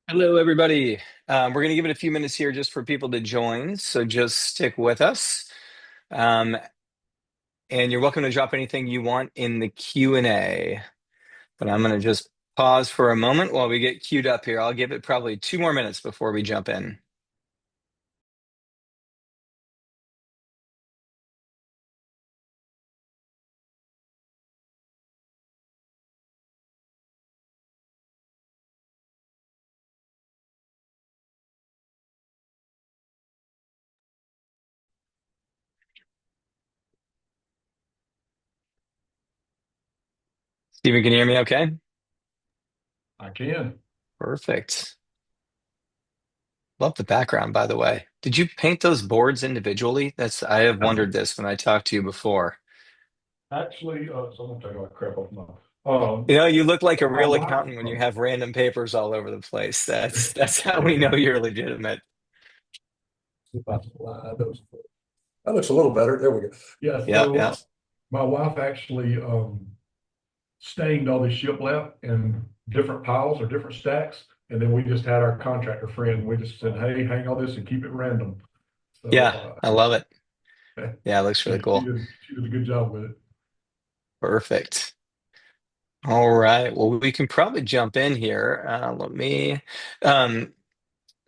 Hello, everybody. We're going to give it a few minutes here just for people to join, so just stick with us. Um, and you're welcome to drop anything you want in the Q&A. But I'm going to just pause for a moment while we get queued up here. I'll give it probably 2 more minutes before we jump in. Steven, can you hear me okay? I can. Perfect. Love the background, by the way. Did you paint those boards individually? I have wondered this when I talked to you before. Actually, so I'm gonna take all that crap off my. You look like a My real wife. accountant when you have random papers all over the place. That's how we know you're legitimate. If I slide those. That looks a little better. There we go. Yeah. Yep, So yep. my wife actually stained all this shiplap in different piles or different stacks, and then we just had our contractor friend. We just said, "Hey, hang all this and keep it random." Yeah, So I love it. yeah, Yeah, it looks really she cool. did. She did a good job with it. Perfect. All right. Well, we can probably jump in here. Um,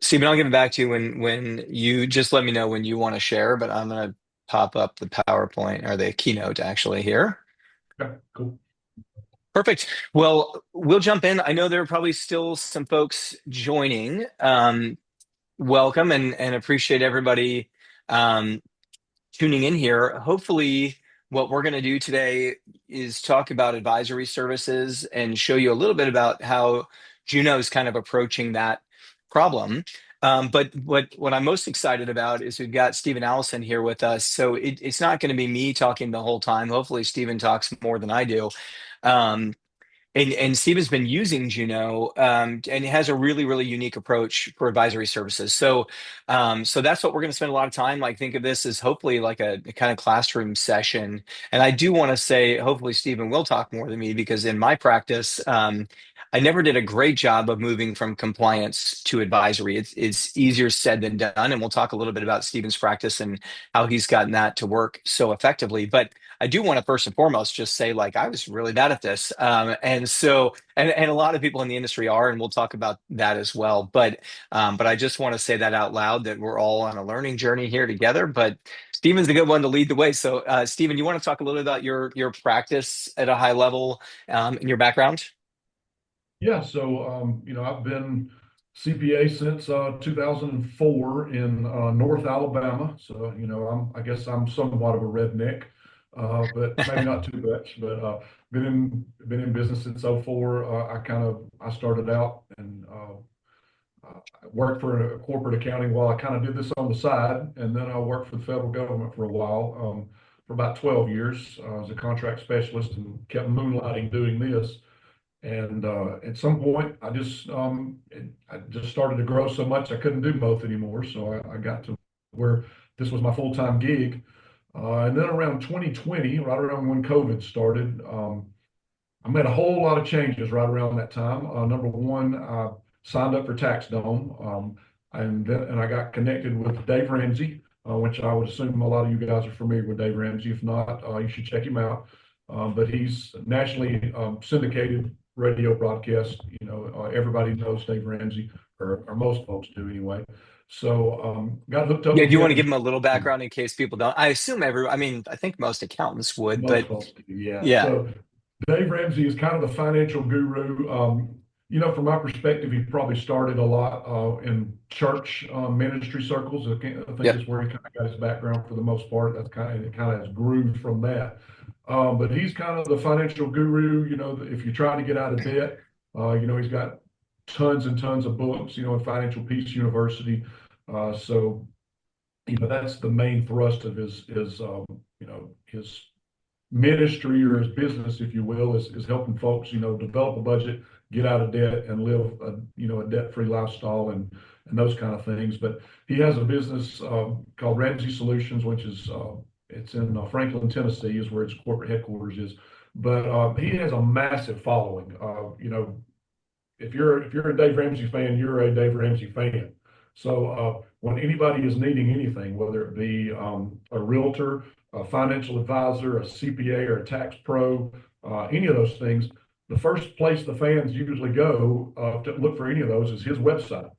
Stephen, I'll give it back to you when you just let me know when you want to share, but I'm gonna pop up the PowerPoint or the keynote actually here. Okay, cool. Perfect. Well, we'll jump in. I know there are probably still some folks joining. Welcome and appreciate everybody. Um, Tuning in here. Hopefully, what we're going to do today is talk about advisory services and show you a little bit about how Juno is kind of approaching that problem. But what I'm most excited about is we've got Steven Allison here with us. So it's not going to be me talking the whole time. Hopefully, Steven talks more than I do. Um, and Steven's been using Juno, and has a really, really unique approach for advisory services. So that's what we're going to spend a lot of time. Like, think of this as hopefully like a kind of classroom session. And I do want to say, hopefully, Steven will talk more than me because in my practice, I never did a great job of moving from compliance to advisory. It's easier said than done, and we'll talk a little bit about Steven's practice and how he's gotten that to work so effectively. But I do want to first and foremost just say, like, I was really bad at this. And a lot of people in the industry are, and we'll talk about that as well. But I just want to say that out loud that we're all on a learning journey here together. But Stephen's a good one to lead the way. So, Stephen, you want to talk a little bit about your practice at a high level, in your background? Yeah, so I've been CPA since 2004 in North Alabama. So, I guess I'm somewhat of a redneck, but maybe not too much. But been in business since '04. I started out and worked for a corporate accounting while I kind of did this on the side, and then I worked for the federal government for a while, for about 12 years as a contract specialist, and kept moonlighting doing this. And at some point, I just started to grow so much I couldn't do both anymore. So I got to where this was my full time gig. And then around 2020, right around when COVID started, I made a whole lot of changes right around that time. Number one, I signed up for Tax Dome, and I got connected with Dave Ramsey, which I would assume a lot of you guys are familiar with Dave Ramsey. If not, you should check him out. But he's nationally syndicated radio broadcast. Everybody knows Dave Ramsey, or most folks do anyway. So got hooked up Yeah, with do you want him. to give them a little background in case people don't? I mean, I think most accountants would, Most but folks do, yeah. yeah, So Dave Ramsey is kind of the financial guru. From my perspective, he probably started a lot in church ministry circles. I think yep. that's where he kind of got his background for the most part. It kind of has grew from that. But he's kind of the financial guru. If you're trying to get out of debt, he's got tons and tons of books. At Financial Peace University. So that's the main thrust of his ministry or his business, if you will, is helping folks, develop a budget, get out of debt, and live a debt-free lifestyle and those kind of things. But he has a business called Ramsey Solutions, which is it's in Franklin, Tennessee, is where his corporate headquarters is. But he has a massive following. if you're a Dave Ramsey fan, you're a Dave Ramsey fan. So when anybody is needing anything, whether it be a realtor, a financial advisor, a CPA, or a tax pro, any of those things, the first place the fans usually go to look for any of those is his website.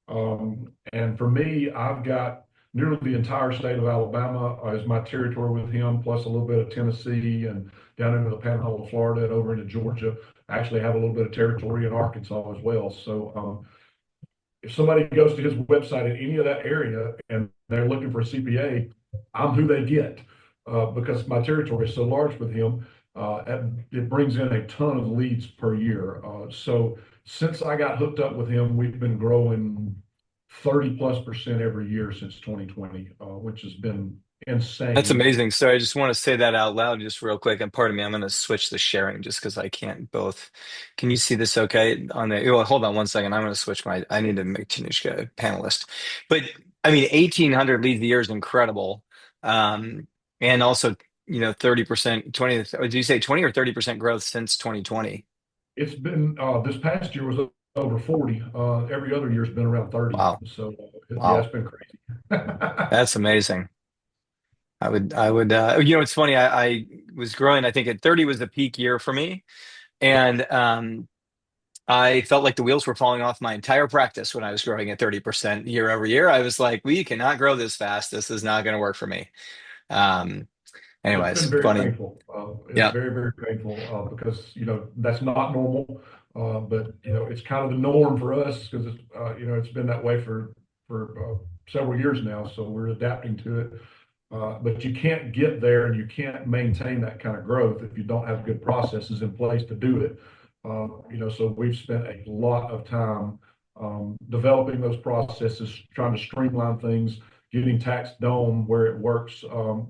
And for me, I've got nearly the entire state of Alabama as my territory with him, plus a little bit of Tennessee and down into the Panhandle of Florida and over into Georgia. I actually have a little bit of territory in Arkansas as well. So if somebody goes to his website in any of that area and they're looking for a CPA, I'm who they get because my territory is so large with him. And it brings in a ton of leads per year. So since I got hooked up with him, we've been growing 30+% every year since 2020, which has been That's insane. amazing. So I just want to say that out loud just real quick. And pardon me, I'm going to switch the sharing just because I can't both. Can you see this okay on the, oh, hold on one second. I'm going to switch I need to make Tanushka a panelist. But I mean, 1,800 leads a year is incredible. And also, 30%, 20, did you say 20 or 30% growth since 2020? It's been this past year was over 40. Every other year's been around 30. Wow. So yeah, it's Wow. been crazy. That's amazing. It's funny. I was growing, I think at 30 was the peak year for me. And I felt like the wheels were falling off my entire practice when I was growing at 30% year over year. I was like, we cannot grow this fast. This is not going to work for me. Um, It's anyways, been very funny. painful. It's Yeah. very, very painful because, that's not normal. But, it's kind of the norm for us because it's been that way for several years now. So we're adapting to it. But you can't get there and you can't maintain that kind of growth if you don't have good processes in place to do it. So we've spent a lot of time developing those processes, trying to streamline things, getting Tax Dome where it works,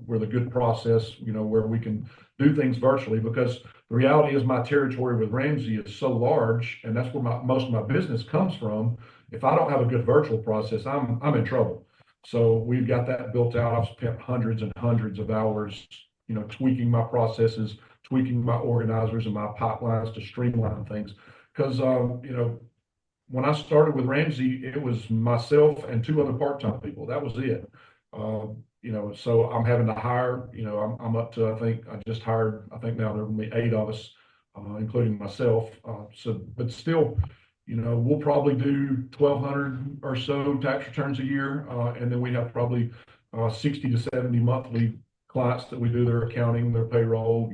with a good process, where we can do things virtually. Because the reality is my territory with Ramsey is so large, and that's where most of my business comes from. If I don't have a good virtual process, I'm in trouble. So we've got that built out. I've spent hundreds and hundreds of hours, tweaking my processes, tweaking my organizers and my pipelines to streamline things. Because, when I started with Ramsey, it was myself and two other part-time people. That was it. So I'm having to hire, I'm up to, I think I just hired, I think now there will be 8 of us, including myself. But still, we'll probably do 1,200 or so tax returns a year. And then we have probably 60 to 70 monthly clients that we do their accounting, their payroll,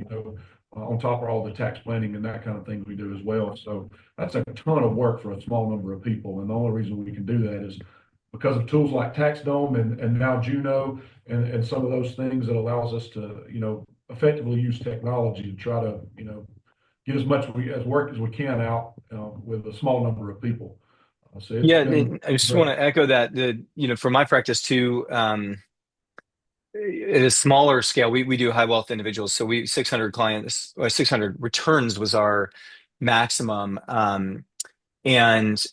on top of all the tax planning and that kind of thing we do as well. So that's a ton of work for a small number of people. And the only reason we can do that is because of tools like Tax Dome and now Juno and some of those things that allows us to, effectively use technology to try to, get as much as work as we can out with a small number of people. So it's Yeah. been And I just want great. to echo that, for my practice too, at a smaller scale, we do high wealth individuals. So 600 clients, or 600 returns was our maximum. And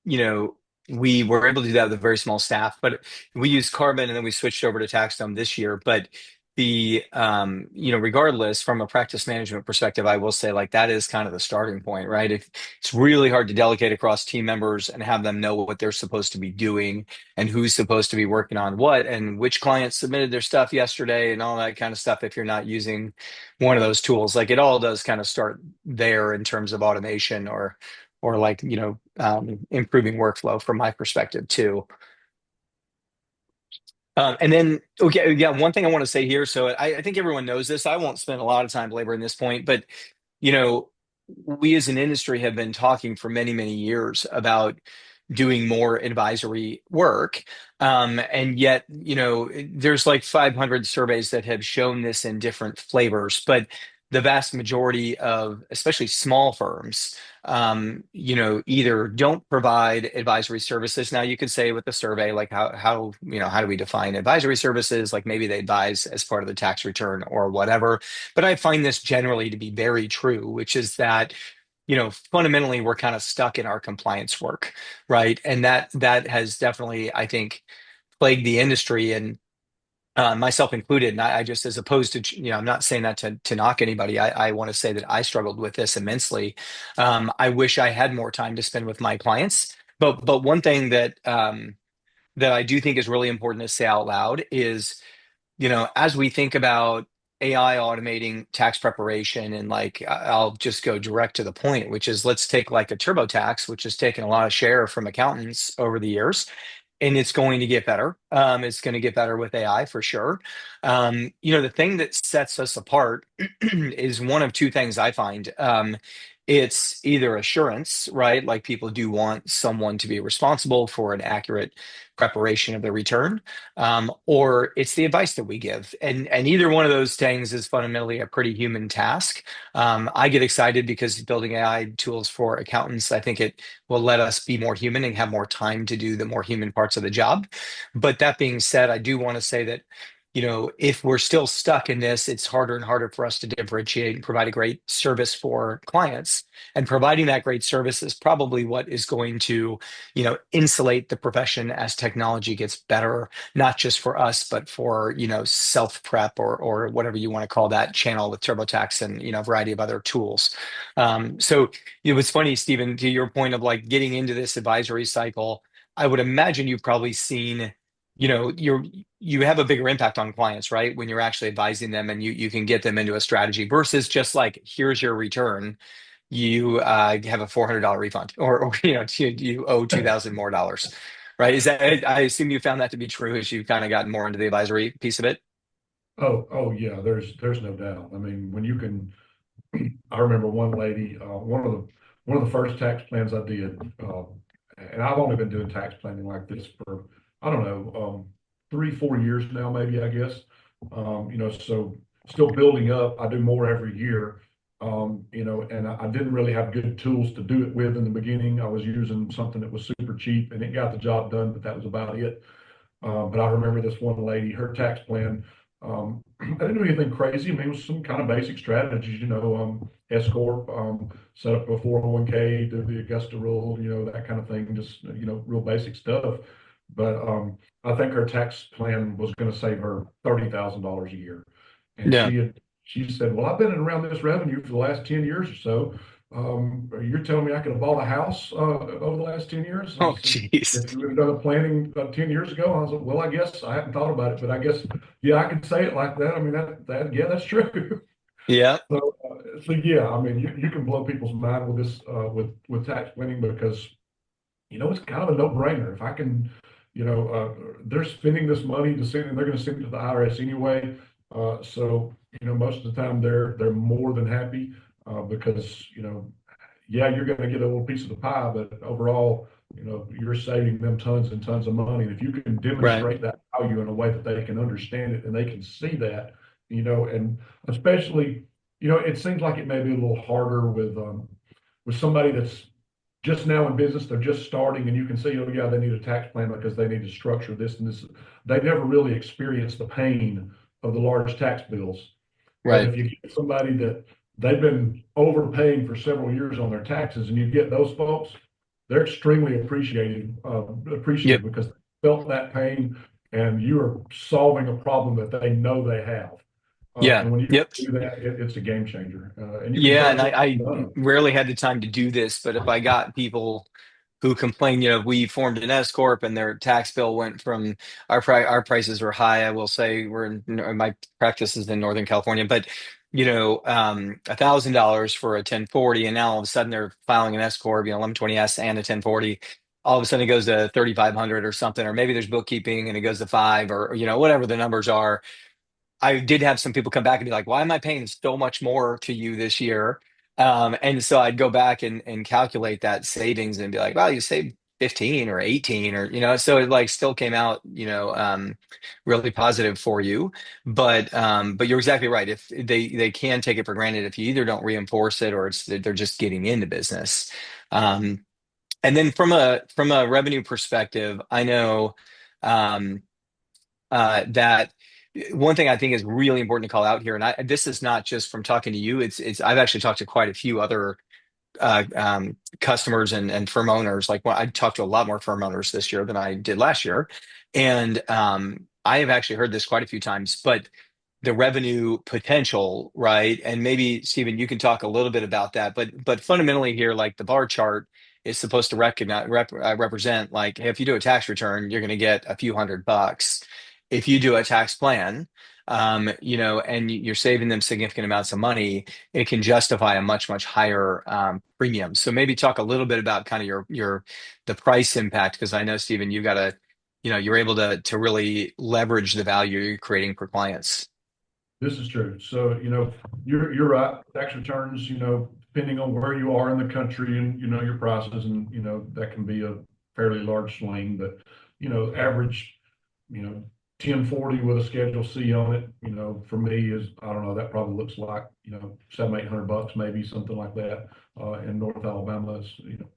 you know, we were able to do that with a very small staff, but we used Carbon and then we switched over to TaxDome this year. But regardless, from a practice management perspective, I will say like that is kind of the starting point, right? It's really hard to delegate across team members and have them know what they're supposed to be doing and who's supposed to be working on what and which clients submitted their stuff yesterday and all that kind of stuff if you're not using one of those tools. Like it all does kind of start there in terms of automation or like improving workflow from my perspective too. And then okay, yeah, one thing I want to say here. So I think everyone knows this. I won't spend a lot of time laboring this point, but you know, we as an industry have been talking for many, many years about doing more advisory work. And yet, there's like 500 surveys that have shown this in different flavors, but the vast majority of, especially small firms, either don't provide advisory services. Now, you could say with the survey, like how do we define advisory services? Like maybe they advise as part of the tax return or whatever. But I find this generally to be very true, which is that fundamentally we're kind of stuck in our compliance work, right? And that has definitely, I think, plagued the industry. And myself included. And I just, as opposed to, I'm not saying that to knock anybody. I want to say that I struggled with this immensely. I wish I had more time to spend with my clients. But one thing that I do think is really important to say out loud is, as we think about AI automating tax preparation, and like I'll just go direct to the point, which is let's take like a TurboTax, which has taken a lot of share from accountants over the years, and it's going to get better. It's going to get better with AI for sure. The thing that sets us apart is one of two things I find. It's either assurance, right? Like people do want someone to be responsible for an accurate preparation of the return, or it's the advice that we give. And either one of those things is fundamentally a pretty human task. I get excited because building AI tools for accountants, I think it will let us be more human and have more time to do the more human parts of the job. But that being said, I do want to say that, if we're still stuck in this, it's harder and harder for us to differentiate and provide a great service for clients. And providing that great service is probably what is going to, insulate the profession as technology gets better, not just for us, but for, self prep or whatever you want to call that channel with TurboTax and, a variety of other tools. So it was funny, Stephen, to your point of like getting into this advisory cycle. I would imagine you've probably seen, you have a bigger impact on clients, right? When you're actually advising them and you can get them into a strategy versus just like, here's your return. You have a $400 refund, or you owe 2,000 more dollars, right? Is that, I assume you found that to be true as you've kind of gotten more into the advisory piece of it. Oh yeah, there's no doubt. I mean, when you can, I remember one lady, one of the first tax plans I did, and I've only been doing tax planning like this for, I don't know, 3, 4 years now, maybe, I guess. So still building up. I do more every year. And I didn't really have good tools to do it with in the beginning. I was using something that was super cheap and it got the job done, but that was about it. But I remember this one lady, her tax plan, I didn't do anything crazy. I mean, it was some kind of basic strategies, S corp, set up a 401k, do the Augusta rule, that kind of thing, just, real basic stuff. But I think her tax plan was going to save her $30,000 a year. And Yeah. she said, well, I've been around this revenue for the last 10 years or so. You're telling me I could have bought a house over the last 10 years? And I Oh, said, geez. if you would have done the planning 10 years ago, I was like, well, I guess I hadn't thought about it, but I guess, yeah, I could say it like that. I mean, yeah, that's true. Yeah. So yeah, I mean, you can blow people's mind with this, with tax planning because, it's kind of a no-brainer. If I can, they're spending this money to send, and they're going to send it to the IRS anyway. So, most of the time they're more than happy, because, yeah, you're going to get a little piece of the pie, but overall, you're saving them tons and tons of money. And if you can Right. demonstrate that value in a way that they can understand it and they can see that, and especially, it seems like it may be a little harder with somebody that's just now in business, they're just starting, and you can see, oh yeah, they need a tax plan because they need to structure this and this. They never really experienced the pain of the large tax bills. But Right. if you get somebody that they've been overpaying for several years on their taxes, and you get those folks, they're extremely appreciative Yep. because they felt that pain, and you are solving a problem that they know they have. Yeah. And when you Yep. do that, it's a game changer, and you can Yeah, and charge I, what I you've done. rarely had the time to do this, but if I got people who complain, we formed an S corp and their tax bill went from our prices were high. I will say my practice is in Northern California, but $1,000 for a 1040, and now all of a sudden they're filing an S corp, 1120S and a 1040. All of a sudden it goes to 3,500 or something, or maybe there's bookkeeping and it goes to five, or whatever the numbers are. I did have some people come back and be like, why am I paying so much more to you this year? And so I'd go back and calculate that savings and be like, well, you saved 15 or 18 or, so it like still came out, really positive for you. But you're exactly right. If they can take it for granted if you either don't reinforce it or it's they're just getting into business. Um, and then from a revenue perspective, I know, um, that one thing I think is really important to call out here, and this is not just from talking to you. It's I've actually talked to quite a few other customers and firm owners. Like, well, I talked to a lot more firm owners this year than I did last year, and I have actually heard this quite a few times, but the revenue potential, right? And maybe Stephen, you can talk a little bit about that. But fundamentally here, like the bar chart is supposed to represent like, hey, if you do a tax return, you're going to get a few $100. If you do a tax plan, and you're saving them significant amounts of money, it can justify a much higher premium. So maybe talk a little bit about kind of your the price impact, because I know Stephen, you got to, you're able to really leverage the value you're creating for clients. This is true. So, you're right. Tax returns, depending on where you are in the country and, your prices and, that can be a fairly large swing, but, average, you know, 1040 with a Schedule C on it, for me is, I don't know, that probably looks like, $700-800 maybe, something like that. In North Alabama is,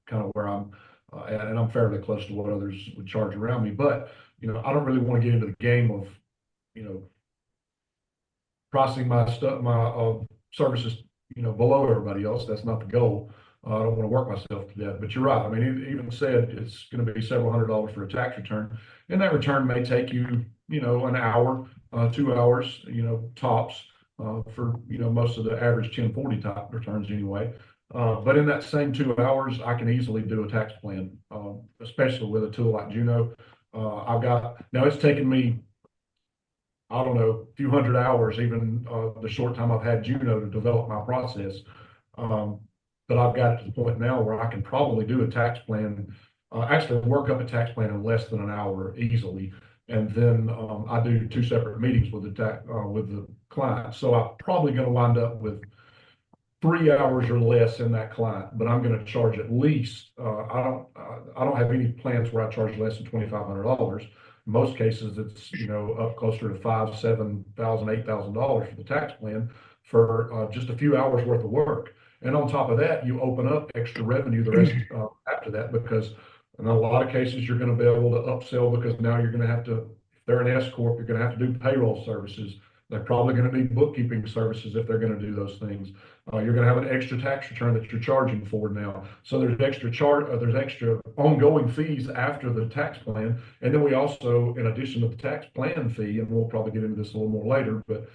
kind of where I'm at, and I'm fairly close to what others would charge around me. But, I don't really want to get into the game of, you know, pricing my services, below everybody else. That's not the goal. I don't want to work myself to death. But you're right. I mean, even said it's going to be several $100s for a tax return, and that return may take you, an hour, 2 hours, tops, for most of the average 1040 type returns anyway. But in that same 2 hours, I can easily do a tax plan, especially with a tool like Juno. I've got now. It's taken me, I don't know, a few hundred hours, even the short time I've had Juno to develop my process. Um, but I've got to the point now where I can probably do a tax plan, actually work up a tax plan in less than an hour easily. And then I do two separate meetings with the client. So I'm probably going to wind up with 3 hours or less in that client, but I'm going to charge at least. I don't have any plans where I charge less than $2,500. In most cases, it's up closer to five, $7,000, $8,000 for the tax plan for just a few hours worth of work. And on top of that, you open up extra revenue the rest after that, because in a lot of cases you're going to be able to upsell, because now you're going to have to. If they're an S corp, you're going to have to do payroll services. They're probably going to need bookkeeping services if they're going to do those things. You're going to have an extra tax return that you're charging for now. So there's extra ongoing fees after the tax plan. And then we also, in addition to the tax plan fee, and we'll probably get into this a little more later, but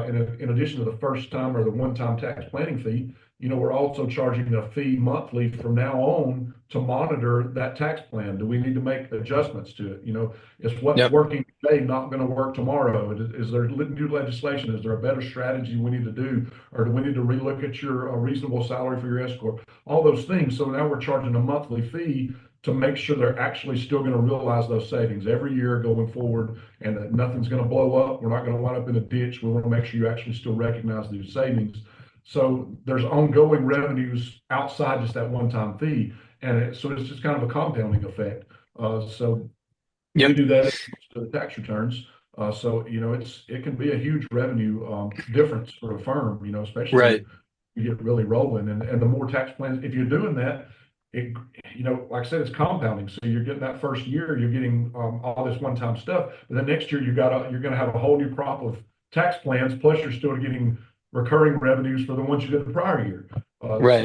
in addition to the first time or the one-time tax planning fee, we're also charging a fee monthly from now on to monitor that tax plan. Do we need to make adjustments to it? Is what's Yep. working today not going to work tomorrow? Is there new legislation? Is there a better strategy we need to do? Or do we need to relook at your reasonable salary for your S corp? All those things. So now we're charging a monthly fee to make sure they're actually still going to realize those savings every year going forward, and that nothing's going to blow up. We're not going to wind up in a ditch. We want to make sure you actually still recognize these savings. So there's ongoing revenues outside just that one-time fee, and so it's just kind of a compounding effect. So we Yep. do that to the tax returns. So it can be a huge revenue difference for a firm. Especially if Right. you get really rolling, and the more tax plans, if you're doing that, it like I said, it's compounding. So you're getting that first year, you're getting all this one-time stuff, but then next year you're going to have a whole new crop of tax plans. Plus, you're still getting recurring revenues for the ones you did the prior year. Right.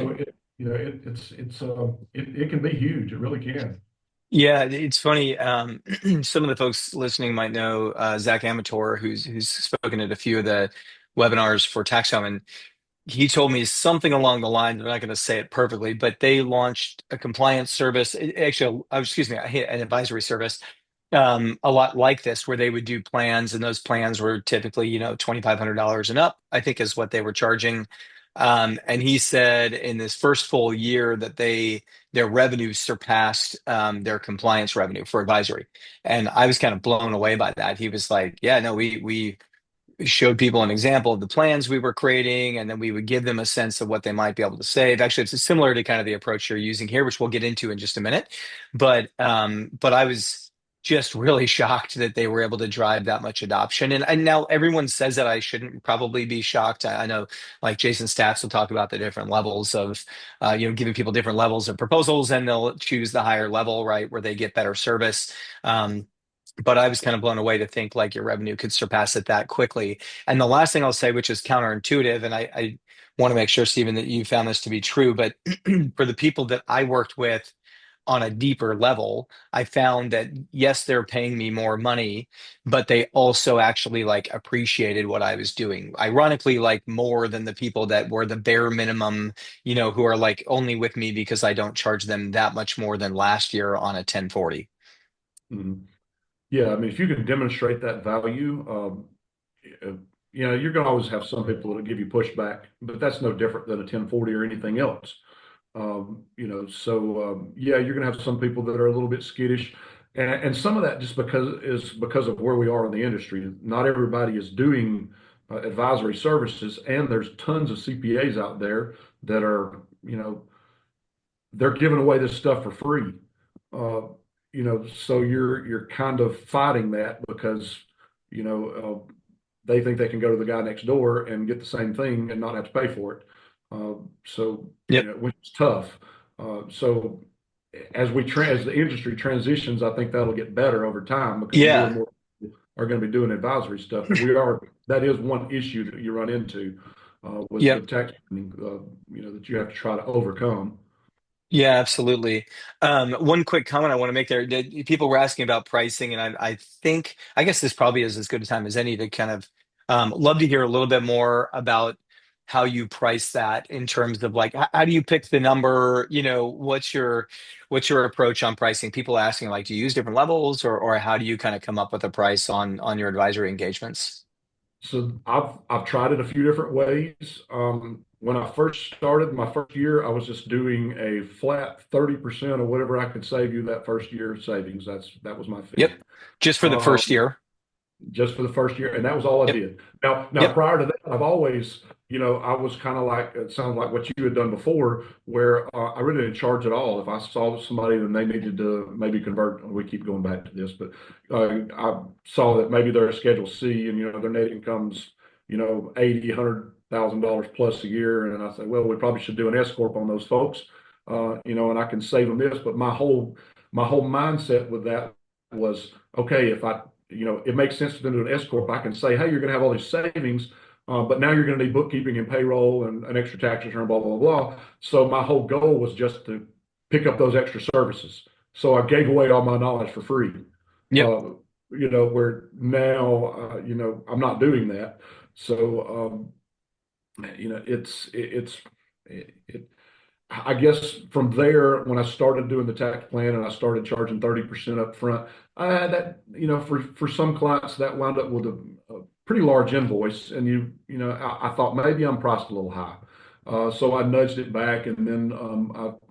So it can be huge. It really can. Yeah, it's funny. Some of the folks listening might know Zach Amator, who's spoken at a few of the webinars for TaxHome, and he told me something along the lines. I'm not going to say it perfectly, but they launched a compliance service, actually, excuse me, an advisory service, a lot like this, where they would do plans, and those plans were typically, $2,500 and up, I think is what they were charging. And he said in this first full year that their revenue surpassed their compliance revenue for advisory. And I was kind of blown away by that. He was like, yeah, no, we showed people an example of the plans we were creating, and then we would give them a sense of what they might be able to save. Actually, it's similar to kind of the approach you're using here, which we'll get into in just a minute. But I was just really shocked that they were able to drive that much adoption. And now everyone says that I shouldn't probably be shocked. I know, like Jason Staffs will talk about the different levels of, giving people different levels of proposals, and they'll choose the higher level, right, where they get better service. But I was kind of blown away to think like your revenue could surpass it that quickly. And the last thing I'll say, which is counterintuitive, and I want to make sure, Stephen, that you found this to be true, but for the people that I worked with, on a deeper level, I found that yes, they're paying me more money, but they also actually like appreciated what I was doing. Ironically, like more than the people that were the bare minimum, who are like only with me because I don't charge them that much more than last year on a 1040. Mhm. Yeah, I mean, if you can demonstrate that value, uh, you're going to always have some people that'll give you pushback, but that's no different than a 1040 or anything else. Yeah, you're going to have some people that are a little bit skittish, and some of that just because of where we are in the industry. Not everybody is doing advisory services, and there's tons of CPAs out there that are, they're giving away this stuff for free. Uh, so you're kind of fighting that because, you know, they think they can go to the guy next door and get the same thing and not have to pay for it. Yep. Which is tough. So as the industry transitions, I think that'll get better over time because more and Yeah. more people are going to be doing advisory stuff. But that is one issue that you run into Yep. with tax planning, that you have to try to overcome. Yeah, absolutely. One quick comment I want to make there. People were asking about pricing, and I think, I guess this probably is as good a time as any to kind of love to hear a little bit more about how you price that in terms of like, how do you pick the number? What's your approach on pricing? People asking like, do you use different levels, or how do you kind of come up with a price on your advisory engagements? So I've tried it a few different ways. When I first started my first year, I was just doing a flat 30% of whatever I could save you that first year savings. That was my Yep. fee. Just for the Um, first year. just for the first year, and that was all I Yep. did. Now Yep. prior to that, I've always, I was kind of like it sounds like what you had done before, where I really didn't charge at all. If I saw somebody and they needed to maybe convert, we keep going back to this, but I saw that maybe they're a Schedule C and their net income's 80, $100,000 plus a year, and I say, well, we probably should do an S corp on those folks, and I can save them this. But my whole mindset with that was okay if I it makes sense for them to do an S corp. I can say, hey, you're going to have all these savings, but now you're going to need bookkeeping and payroll and an extra tax return, blah blah blah. So my whole goal was just to pick up those extra services. So I gave away all my knowledge for free. Yep. Uh, where now, I'm not doing that. So it, I guess from there, when I started doing the tax plan and I started charging 30% up front, that, for some clients that wound up with a pretty large invoice. And I thought maybe I'm priced a little high. So I nudged it back, and then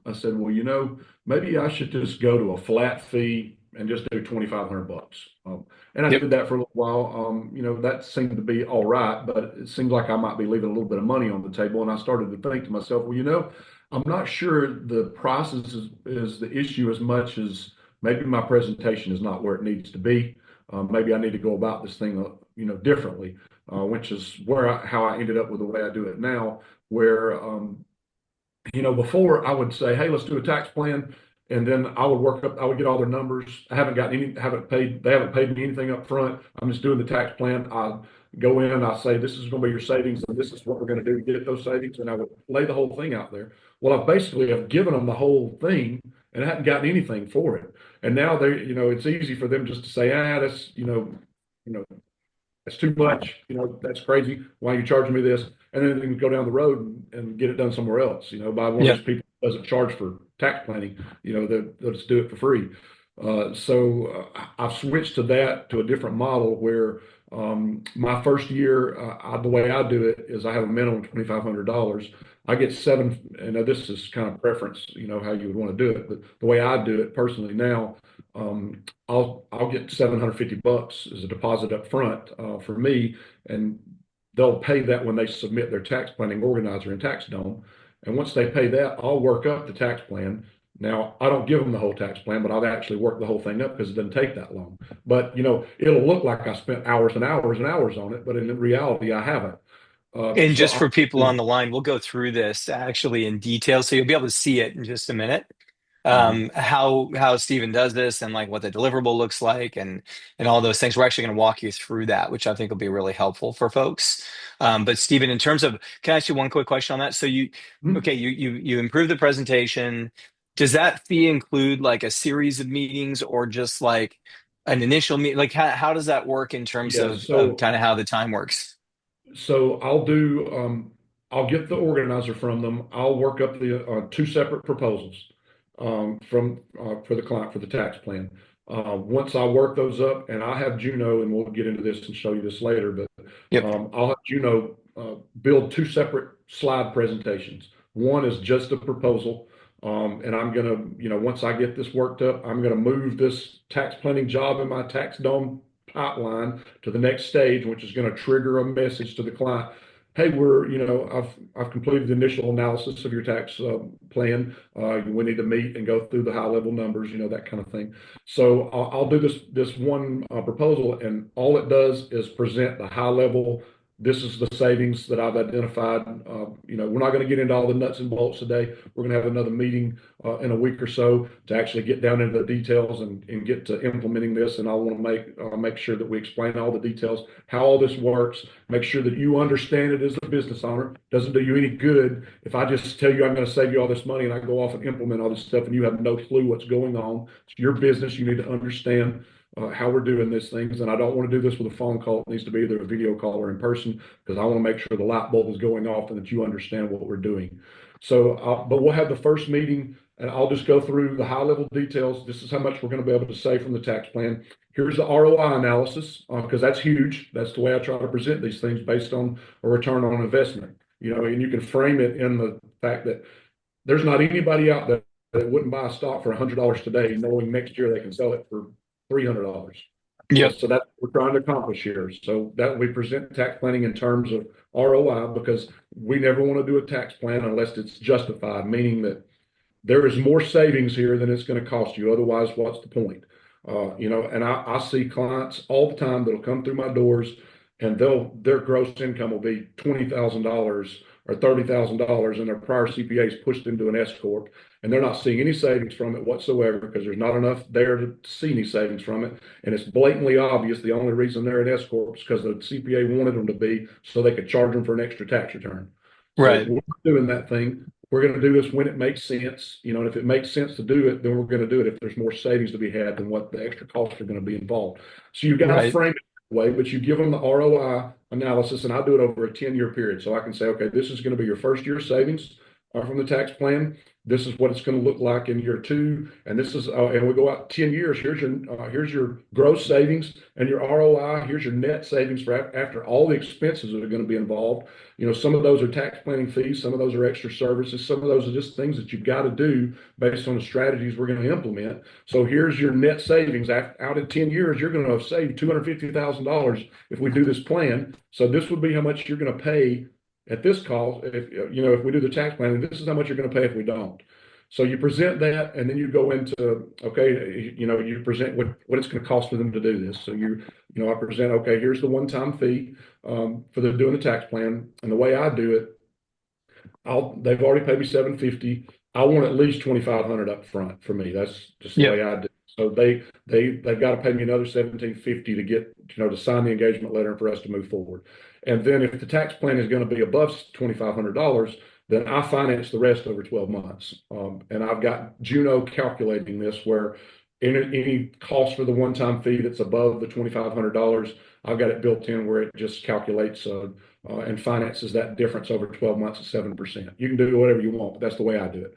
I said, well, maybe I should just go to a flat fee and just do 2,500 bucks. And I Yep. did that for a little while. That seemed to be all right, but it seems like I might be leaving a little bit of money on the table. And I started to think to myself, well, I'm not sure the process is the issue as much as maybe my presentation is not where it needs to be. Maybe I need to go about this thing, differently, which is how I ended up with the way I do it now, where before I would say, hey, let's do a tax plan. And then I would get all their numbers. They haven't paid me anything up front. I'm just doing the tax plan. I go in, I say, this is going to be your savings, and this is what we're going to do to get those savings. And I would lay the whole thing out there. Well, I basically have given them the whole thing and I hadn't gotten anything for it. And now it's easy for them just to say, that's, you know, that's too much. That's crazy. Why are you charging me this? And then they can go down the road and get it done somewhere else, by one of Yep. these people who doesn't charge for tax planning, they'll just do it for free. I've switched to a different model where my first year, the way I do it is I have a minimum of $2,500. I get seven, and this is kind of preference, how you would want to do it. But the way I do it personally now, I'll get 750 bucks as a deposit up front for me, and they'll pay that when they submit their tax planning organizer and tax dome. And once they pay that, I'll work up the tax plan. Now, I don't give them the whole tax plan, but I've actually worked the whole thing up because it doesn't take that long. But it'll look like I spent hours and hours and hours on it, but in reality, I haven't. And So just I, for people on the line, we'll go through this actually in detail, so you'll be able to see it in just a minute. Mhm. How Steven does this and like what the deliverable looks like and all those things. We're actually going to walk you through that, which I think will be really helpful for folks. But Steven, in terms of, can I ask you one quick question on that? So okay, you improve the presentation. Does that fee include like a series of meetings or just like an initial meet? Like how does that work in terms Yes. of kind of how the time works? So I'll get the organizer from them. I'll work up the two separate proposals from for the client for the tax plan. Once I work those up, and I have Juno, and we'll get into this and show you this later, but Yep. I'll have Juno build two separate slide presentations. One is just a proposal, and I'm gonna, once I get this worked up, I'm gonna move this tax planning job in my tax dome pipeline to the next stage, which is going to trigger a message to the client. Hey, I've completed the initial analysis of your tax plan. We need to meet and go through the high level numbers, that kind of thing. So I'll do this one proposal, and all it does is present the high level. This is the savings that I've identified. We're not going to get into all the nuts and bolts today. We're going to have another meeting in a week or so to actually get down into the details and get to implementing this. And I want to make sure that we explain all the details, how all this works, make sure that you understand it as a business owner. It doesn't do you any good if I just tell you I'm going to save you all this money and I go off and implement all this stuff and you have no clue what's going on. It's your business. You need to understand how we're doing these things. And I don't want to do this with a phone call. It needs to be either a video call or in person because I want to make sure the light bulb is going off and that you understand what we're doing. So, but we'll have the first meeting and I'll just go through the high level details. This is how much we're going to be able to save from the tax plan. Here's the ROI analysis because that's huge. That's the way I try to present these things based on a return on investment. And you can frame it in the fact that there's not anybody out there that wouldn't buy a stock for $100 today, knowing next year they can sell it for $300. Yep. So that's what we're trying to accomplish here. So that we present tax planning in terms of ROI because we never want to do a tax plan unless it's justified, meaning that there is more savings here than it's going to cost you. Otherwise, what's the point? And I see clients all the time that'll come through my doors and their gross income will be $20,000 or $30,000 and their prior CPAs pushed into an S corp and they're not seeing any savings from it whatsoever because there's not enough there to see any savings from it. And it's blatantly obvious the only reason they're an S corp is because the CPA wanted them to be so they could charge them for an extra tax return. So Right. we're doing that thing. We're going to do this when it makes sense, and if it makes sense to do it, then we're going to do it if there's more savings to be had than what the extra costs are going to be involved. So you've got to Right. frame it that way, but you give them the ROI analysis, and I do it over a 10-year period. So I can say, okay, this is going to be your first year savings from the tax plan. This is what it's going to look like in year two, and this is, and we go out 10 years. Here's your gross savings and your ROI. Here's your net savings for after all the expenses that are going to be involved. Some of those are tax planning fees, some of those are extra services, some of those are just things that you've got to do based on the strategies we're going to implement. So here's your net savings. Out in 10 years, you're going to have saved $250,000 if we do this plan. So this would be how much you're going to pay at this cost. If we do the tax planning, this is how much you're going to pay if we don't. So you present that, and then you go into, okay, you present what it's going to cost for them to do this. So I present, okay, here's the one-time fee for doing the tax plan, and the way I do it, they've already paid me $750. I want at least $2,500 up front for me. That's just the Yep. way I do it. So they've got to pay me another $1,750 to get to sign the engagement letter and for us to move forward. And then if the tax plan is going to be above $2,500, then I finance the rest over 12 months. And I've got Juno calculating this where any cost for the one-time fee that's above the $2,500, I've got it built in where it just calculates and finances that difference over 12 months at 7%. You can do whatever you want, but that's the way I do it.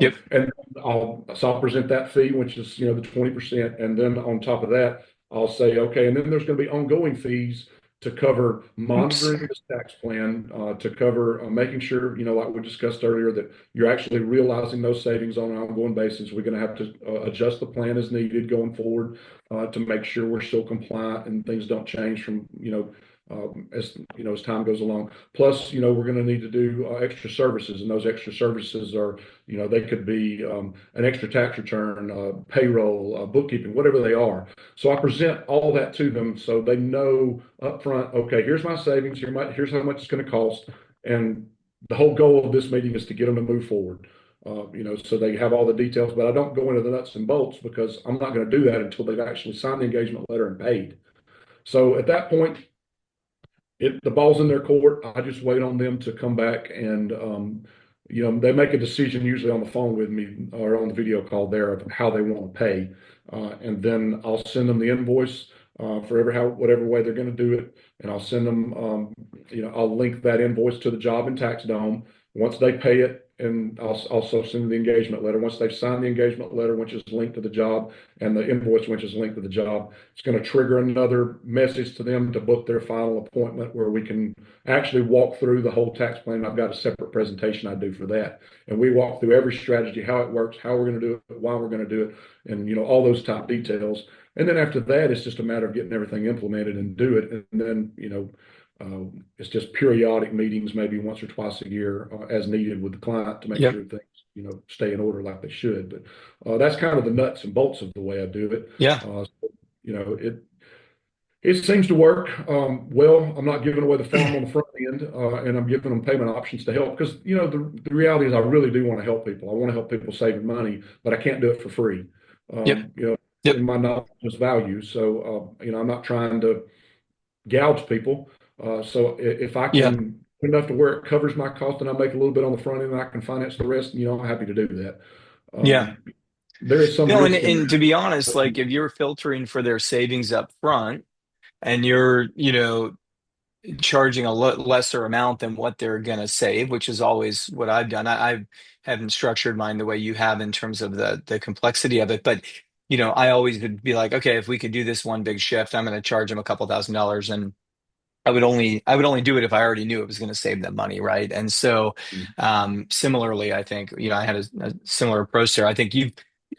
Yep. And I'll present that fee, which is the 20%, and then on top of that, I'll say, okay, and then there's going to be ongoing fees to cover Oops. monitoring this tax plan, to cover making sure, like we discussed earlier, that you're actually realizing those savings on an ongoing basis. We're going to have to adjust the plan as needed going forward to make sure we're still compliant and things don't change from, as time goes along. Plus, we're going to need to do extra services, and those extra services are, they could be an extra tax return, payroll, bookkeeping, whatever they are. So I present all that to them so they know up front, okay, here's my savings, here's how much it's going to cost. And the whole goal of this meeting is to get them to move forward. So they have all the details, but I don't go into the nuts and bolts because I'm not going to do that until they've actually signed the engagement letter and paid. So at that point, the ball's in their court. I just wait on them to come back and they make a decision usually on the phone with me or on the video call there of how they want to pay. And then I'll send them the invoice for whatever way they're going to do it. And I'll send them, I'll link that invoice to the job in Tax Dome. Once they pay it, and I'll also send them the engagement letter. Once they've signed the engagement letter, which is linked to the job, and the invoice, which is linked to the job, it's going to trigger another message to them to book their final appointment where we can actually walk through the whole tax plan. I've got a separate presentation I do for that. And we walk through every strategy, how it works, how we're going to do it, why we're going to do it, and all those top details. And then after that, it's just a matter of getting everything implemented and do it. And then, it's just periodic meetings, maybe once or twice a year, as needed with the client to make Yep. sure things, stay in order like they should. But that's kind of the nuts and bolts of the way I do it. Yeah. It seems to work well. I'm not giving away the farm on the front end, and I'm giving them payment options to help because the reality is I really do want to help people. I want to help people saving money, but I can't do it for free. Yep. In Yep. my knowledge is value. So I'm not trying to gouge people. So if I Yeah. can put enough to where it covers my cost and I make a little bit on the front end and I can finance the rest, I'm happy to do that. Yeah. Um, there is some No, risk in and to be honest, that. like if you're filtering for their savings up front and you're, charging a lesser amount than what they're going to save, which is always what I've done. I haven't structured mine the way you have in terms of the complexity of it, but I always would be like, okay, if we could do this one big shift, I'm going to charge them a couple $1,000s, and I would only do it if I already knew it was going to save them money, right? And so, similarly, I think I had a similar approach there. I think you've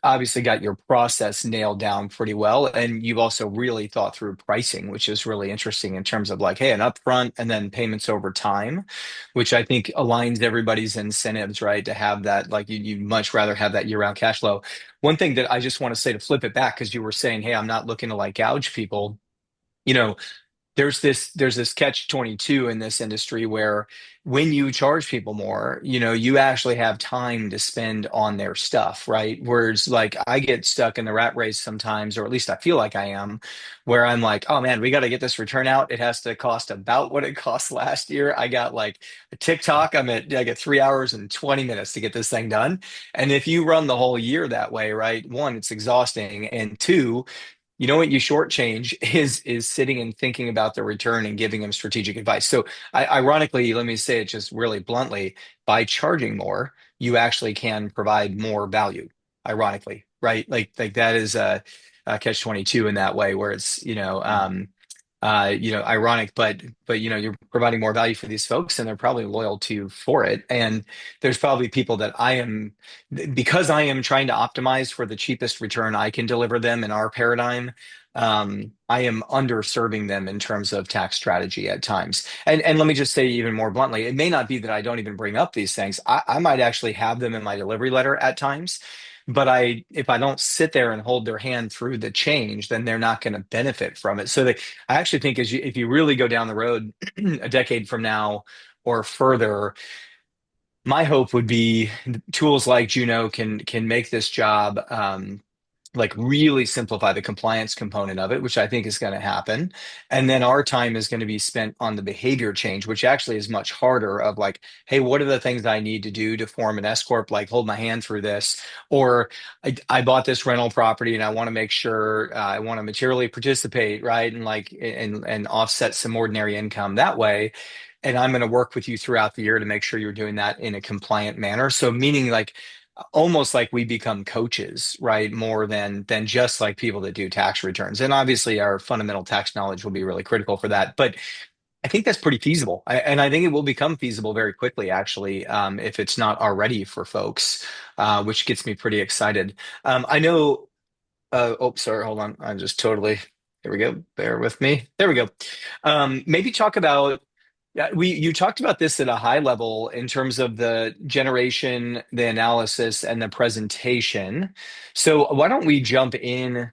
obviously got your process nailed down pretty well, and you've also really thought through pricing, which is really interesting in terms of like, hey, an upfront and then payments over time, which I think aligns everybody's incentives, right? To have that, like you'd much rather have that year-round cash flow. One thing that I just want to say to flip it back, because you were saying, hey, I'm not looking to like gouge people. You know, there's this catch 22 in this industry where when you charge people more, you actually have time to spend on their stuff, right? Whereas like I get stuck in the rat race sometimes, or at least I feel like I am, where I'm like, oh man, we got to get this return out. It has to cost about what it cost last year. I got like a TikTok. I get 3 hours and 20 minutes to get this thing done. And if you run the whole year that way, right? One, it's exhausting. And two, what you shortchange is sitting and thinking about the return and giving them strategic advice. So, ironically, let me say it just really bluntly: by charging more, you actually can provide more value. Ironically, right? Like that is a catch 22 in that way, where it's ironic, but you're providing more value for these folks, and they're probably loyal to you for it. And there's probably people that because I am trying to optimize for the cheapest return I can deliver them in our paradigm. I am underserving them in terms of tax strategy at times. And let me just say even more bluntly, it may not be that I don't even bring up these things. I might actually have them in my delivery letter at times. But if I don't sit there and hold their hand through the change, then they're not going to benefit from it. So I actually think if you really go down the road a decade from now or further, my hope would be tools like Juno can make this job like really simplify the compliance component of it, which I think is going to happen. And then our time is going to be spent on the behavior change, which actually is much harder of like, hey, what are the things I need to do to form an S corp? Like hold my hand through this, or I bought this rental property and I want to make sure I want to materially participate, right? And like, and offset some ordinary income that way. And I'm going to work with you throughout the year to make sure you're doing that in a compliant manner. So meaning like almost like we become coaches, right? More than just like people that do tax returns. And obviously our fundamental tax knowledge will be really critical for that. But I think that's pretty feasible. And I think it will become feasible very quickly, actually, if it's not already for folks, which gets me pretty excited. I know, oh, sorry, hold on. I'm just totally, here we go. Bear with me. There we go. Maybe talk about yeah, you talked about this at a high level in terms of the generation, the analysis, and the presentation. So why don't we jump in,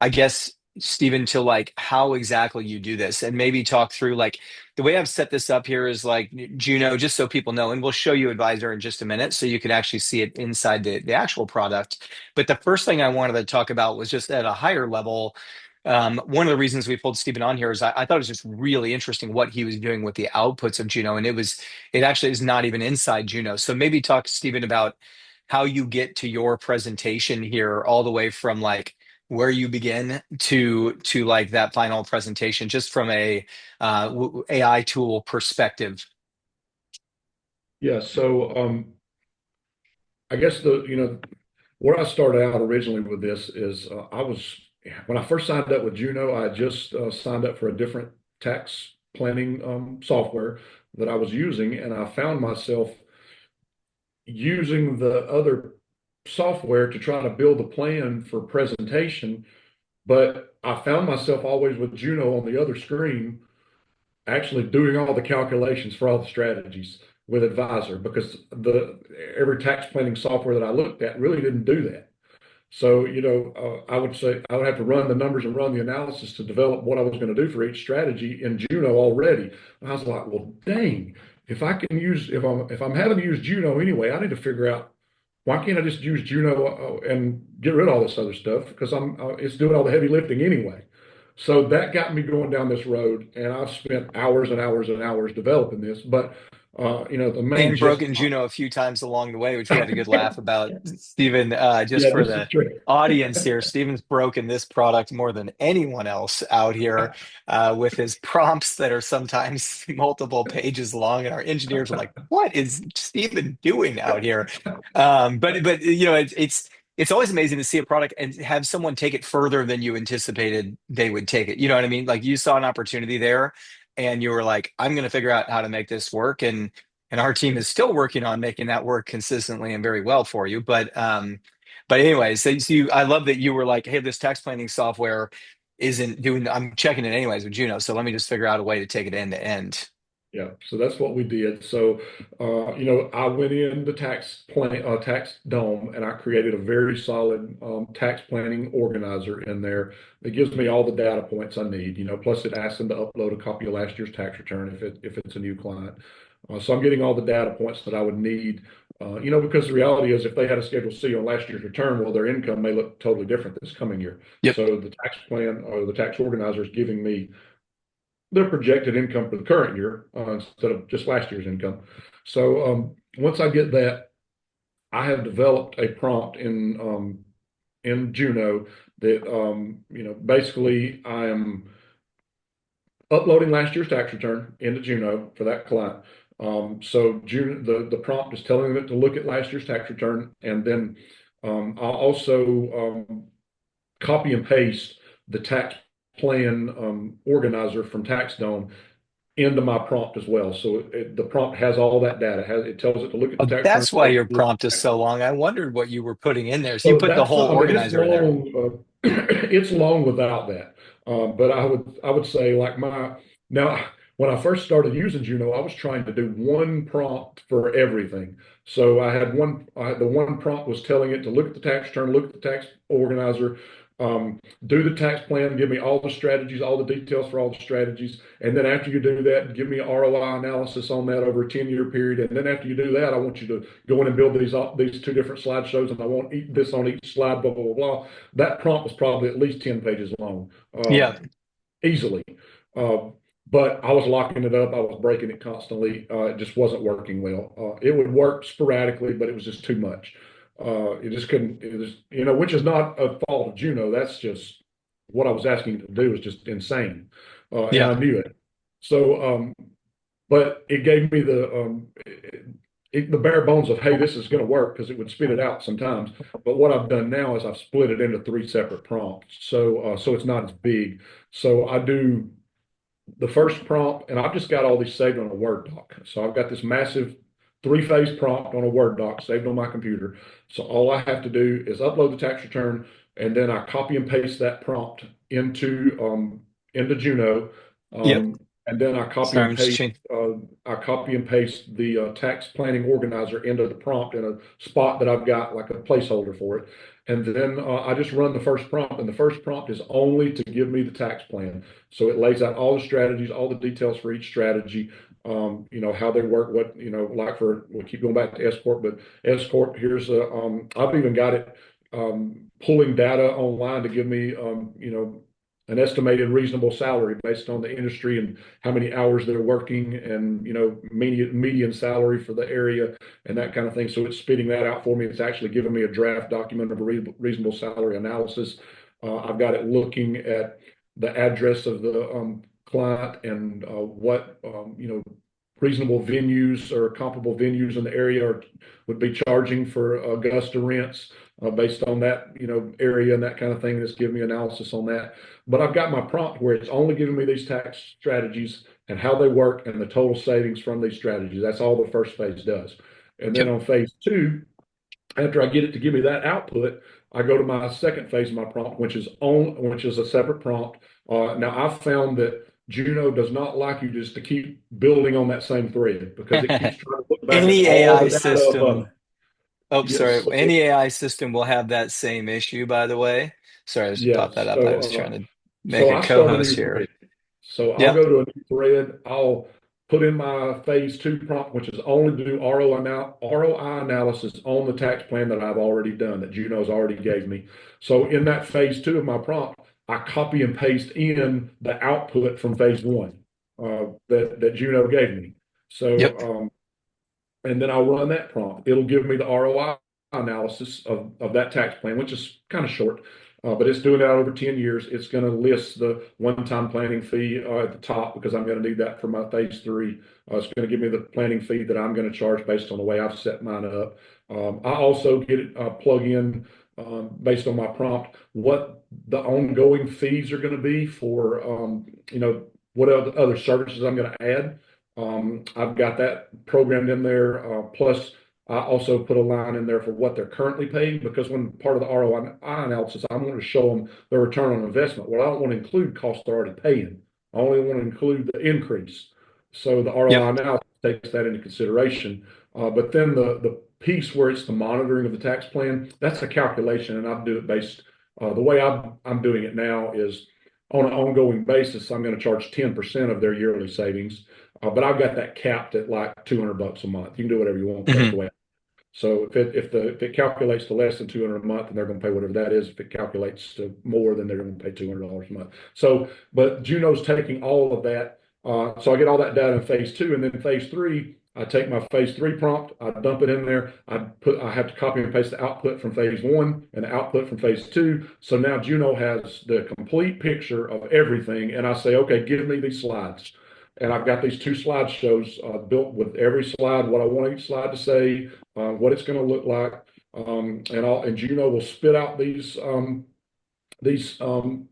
I guess, Stephen, to like how exactly you do this and maybe talk through like the way I've set this up here is like Juno, just so people know, and we'll show you Advisor in just a minute so you can actually see it inside the actual product. But the first thing I wanted to talk about was just at a higher level One of the reasons we pulled Stephen on here is I thought it was just really interesting what he was doing with the outputs of Juno, and it actually is not even inside Juno. So maybe talk to Stephen about how you get to your presentation here, all the way from like where you begin to like that final presentation, just from a AI tool perspective. Yeah, so I guess where I started out originally with this is when I first signed up with Juno, I just signed up for a different tax planning software that I was using, and I found myself using the other software to try to build a plan for presentation, but I found myself always with Juno on the other screen actually doing all the calculations for all the strategies with Advisor because the every tax planning software that I looked at really didn't do that. So, I would say I would have to run the numbers and run the analysis to develop what I was going to do for each strategy in Juno already. And I was like, well, dang, if I'm having to use Juno anyway, I need to figure out why can't I just use Juno and get rid of all this other stuff because it's doing all the heavy lifting anyway. So that got me going down this road, and I've spent hours and hours and hours developing this. But the main And gist, broken Juno a few times along the way, which we had a good laugh about. Stephen, just yeah, for this is the true. audience here, Stephen's broken this product more than anyone else out here, with his prompts that are sometimes multiple pages long, and our engineers are like, "What is Stephen doing out here?" But it's always amazing to see a product and have someone take it further than you anticipated they would take it. You know what I mean? Like you saw an opportunity there and you were like, I'm going to figure out how to make this work. And our team is still working on making that work consistently and very well for you. But anyways, I love that you were like, hey, this tax planning software isn't doing, I'm checking it anyways with Juno. So let me just figure out a way to take it end to end. Yeah, so that's what we did. So, I went in the tax dome, and I created a very solid tax planning organizer in there that gives me all the data points I need. Plus it asks them to upload a copy of last year's tax return if it's a new client. So I'm getting all the data points that I would need. Because the reality is, if they had a Schedule C on last year's return, well, their income may look totally different this coming year. Yep. So the tax plan or the tax organizer is giving me their projected income for the current year instead of just last year's income. So once I get that, I have developed a prompt in Juno that basically I am uploading last year's tax return into Juno for that client. So Juno, the prompt is telling it to look at last year's tax return, and then I'll also copy and paste the tax plan organizer from TaxDome into my prompt as well. So the prompt has all that data. It tells it to look at the Oh, tax return. that's why your prompt is so long. I wondered what you were putting in there. So you So put the whole I mean, it's organizer in there. long. It's long without that. But I would say like now when I first started using Juno, I was trying to do one prompt for everything. So the one prompt was telling it to look at the tax return, look at the tax organizer, do the tax plan, give me all the strategies, all the details for all the strategies. And then after you do that, give me ROI analysis on that over a 10-year period. And then after you do that, I want you to go in and build these two different slideshows, and I want this on each slide, blah, blah, blah, blah. That prompt was probably at least 10 pages long, Yeah. easily. Uh, but I was locking it up. I was breaking it constantly. It just wasn't working well. It would work sporadically, but it was just too much. It just couldn't, it was, which is not a fault of Juno. That's just what I was asking it to do was just insane. And I Yeah. knew it. So, but it gave me the bare bones of, hey, this is going to work because it would spit it out sometimes. But what I've done now is I've split it into three separate prompts. So it's not as big. So I do the first prompt, and I've just got all these saved on a Word doc. So I've got this massive three-phase prompt on a Word doc saved on my computer. So all I have to do is upload the tax return, and then I copy and paste that prompt into Juno, Yep. and then Sorry, I'm just changing. I copy and paste the tax planning organizer into the prompt in a spot that I've got like a placeholder for it. And then I just run the first prompt, and the first prompt is only to give me the tax plan. So it lays out all the strategies, all the details for each strategy, how they work, like we'll keep going back to S Corp, but S Corp, I've even got it pulling data online to give me, an estimated reasonable salary based on the industry and how many hours they're working, and median salary for the area and that kind of thing. So it's spitting that out for me. It's actually giving me a draft document of a reasonable salary analysis. I've got it looking at the address of the client and what reasonable venues or comparable venues in the area would be charging for Augusta rents based on that area and that kind of thing. That's giving me analysis on that. But I've got my prompt where it's only giving me these tax strategies and how they work and the total savings from these strategies. That's all the first phase does. And then Yep. on phase two, after I get it to give me that output, I go to my second phase of my prompt, which is a separate prompt. Now I've found that Juno does not like you just to keep building on that same thread because it keeps trying to look back at Any all AI the data above. system, oh, Yes, sorry, so, any AI system will have that same issue, by the way. Sorry, I just popped yes. that up. I was So trying to make so a I start a co-host new here. thread. So I'll Yep. go to a new thread. I'll put in my phase two prompt, which is only to do ROI analysis on the tax plan that I've already done, that Juno's already gave me. So in that phase two of my prompt, I copy and paste in the output from phase one that Juno gave me. Yep. So and then I'll run that prompt. It'll give me the ROI analysis of that tax plan, which is kind of short, but it's doing that over 10 years. It's going to list the one-time planning fee at the top because I'm going to need that for my phase three. It's going to give me the planning fee that I'm going to charge based on the way I've set mine up. I also get it plug in based on my prompt what the ongoing fees are going to be for what other services I'm going to add. I've got that programmed in there. Plus, I also put a line in there for what they're currently paying because when part of the ROI analysis, I want to show them their return on investment. Well, I don't want to include costs they're already paying. I only want to include the increase. So the ROI Yep. analysis takes that into consideration. But then the piece where it's the monitoring of the tax plan, that's a calculation, and I do it based the way I'm doing it now is on an ongoing basis. I'm going to charge 10% of their yearly savings. But I've got that capped at like $200 a month. You can do whatever you want. That's Hmm. the way. So if it calculates to less than 200 a month, then they're going to pay whatever that is. If it calculates to more, then they're going to pay $200 a month. So, but Juno's taking all of that. So I get all that data in phase two, and then phase three, I take my phase three prompt, I dump it in there. I have to copy and paste the output from phase one and the output from phase two. So now Juno has the complete picture of everything, and I say, okay, give me these slides. And I've got these two slideshows built with every slide, what I want each slide to say, what it's going to look like, and Juno will spit out these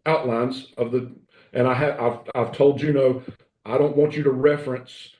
outlines of the. And I've told Juno I don't want you to reference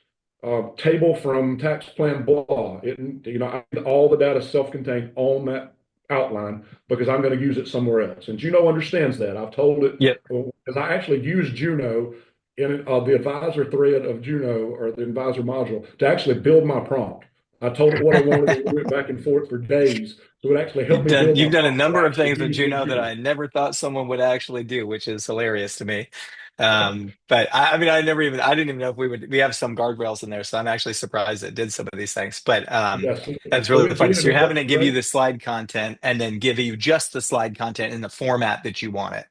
table from tax plan blah. I need all the data self-contained on that outline because I'm going to use it somewhere else. And Juno understands that. I've told it Yep. because I actually use Juno in the advisor thread of Juno or the advisor module to actually build my prompt. I told it what I wanted and we went back and forth for days. So it actually helped me build my You've done a prompt that number I of actually things with use in Juno that Juno. I never thought someone would actually do, which is hilarious to me. But I mean, I didn't even know if we have some guardrails in there, so I'm actually surprised it did some of these things. But Yeah, so, that's so really it funny. did, So and you're it having worked it give you great. the slide content and then give you just the slide content in the format that you want it.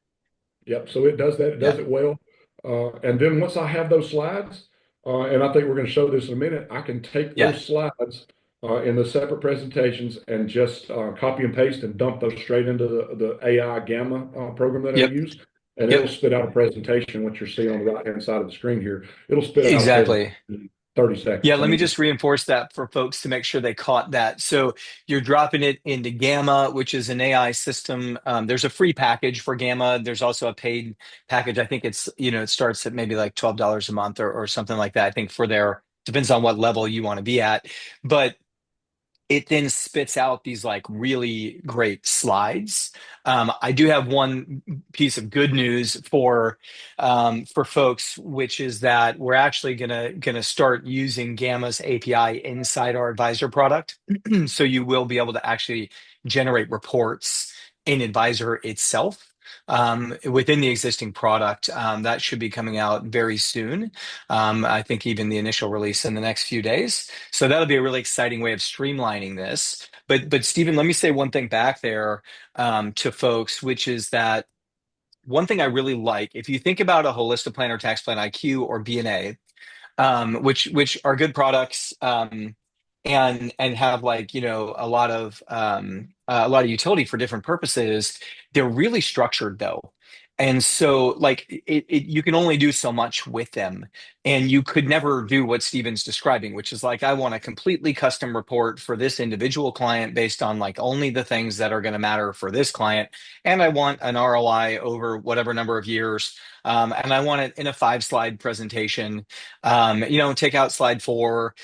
Yep. So it does that. It Yeah. does it well. And then once I have those slides, and I think we're going to show this in a minute, I can take Yeah. those slides in the separate presentations and just copy and paste and dump those straight into the AI Gamma program that I Yep. use. And it'll Yep. spit out a presentation, what you're seeing on the right-hand side of the screen here. It'll spit out a presentation Exactly. in 30 Yeah, seconds. I let me mean, just reinforce that for folks to make sure they caught that. So you're dropping it into Gamma, which is an AI system. There's a free package for Gamma. There's also a paid package. I think it starts at maybe like $12 a month or something like that. I think depends on what level you want to be at. But it then spits out these like really great slides. I do have one piece of good news for folks, which is that we're actually gonna start using Gamma's API inside our advisor product. So you will be able to actually generate reports in Advisor itself. Within the existing product, that should be coming out very soon. I think even the initial release in the next few days. So that'll be a really exciting way of streamlining this. But Stephen, let me say one thing back there to folks, which is that one thing I really like, if you think about a Holistic Planner, Tax Plan IQ, or BNA, which are good products, and have like a lot of utility for different purposes. They're really structured though. And so like you can only do so much with them, and you could never do what Steven's describing, which is like, I want a completely custom report for this individual client based on like only the things that are going to matter for this client, and I want an ROI over whatever number of years, and I want it in a 5 slide presentation. Take out slide 4,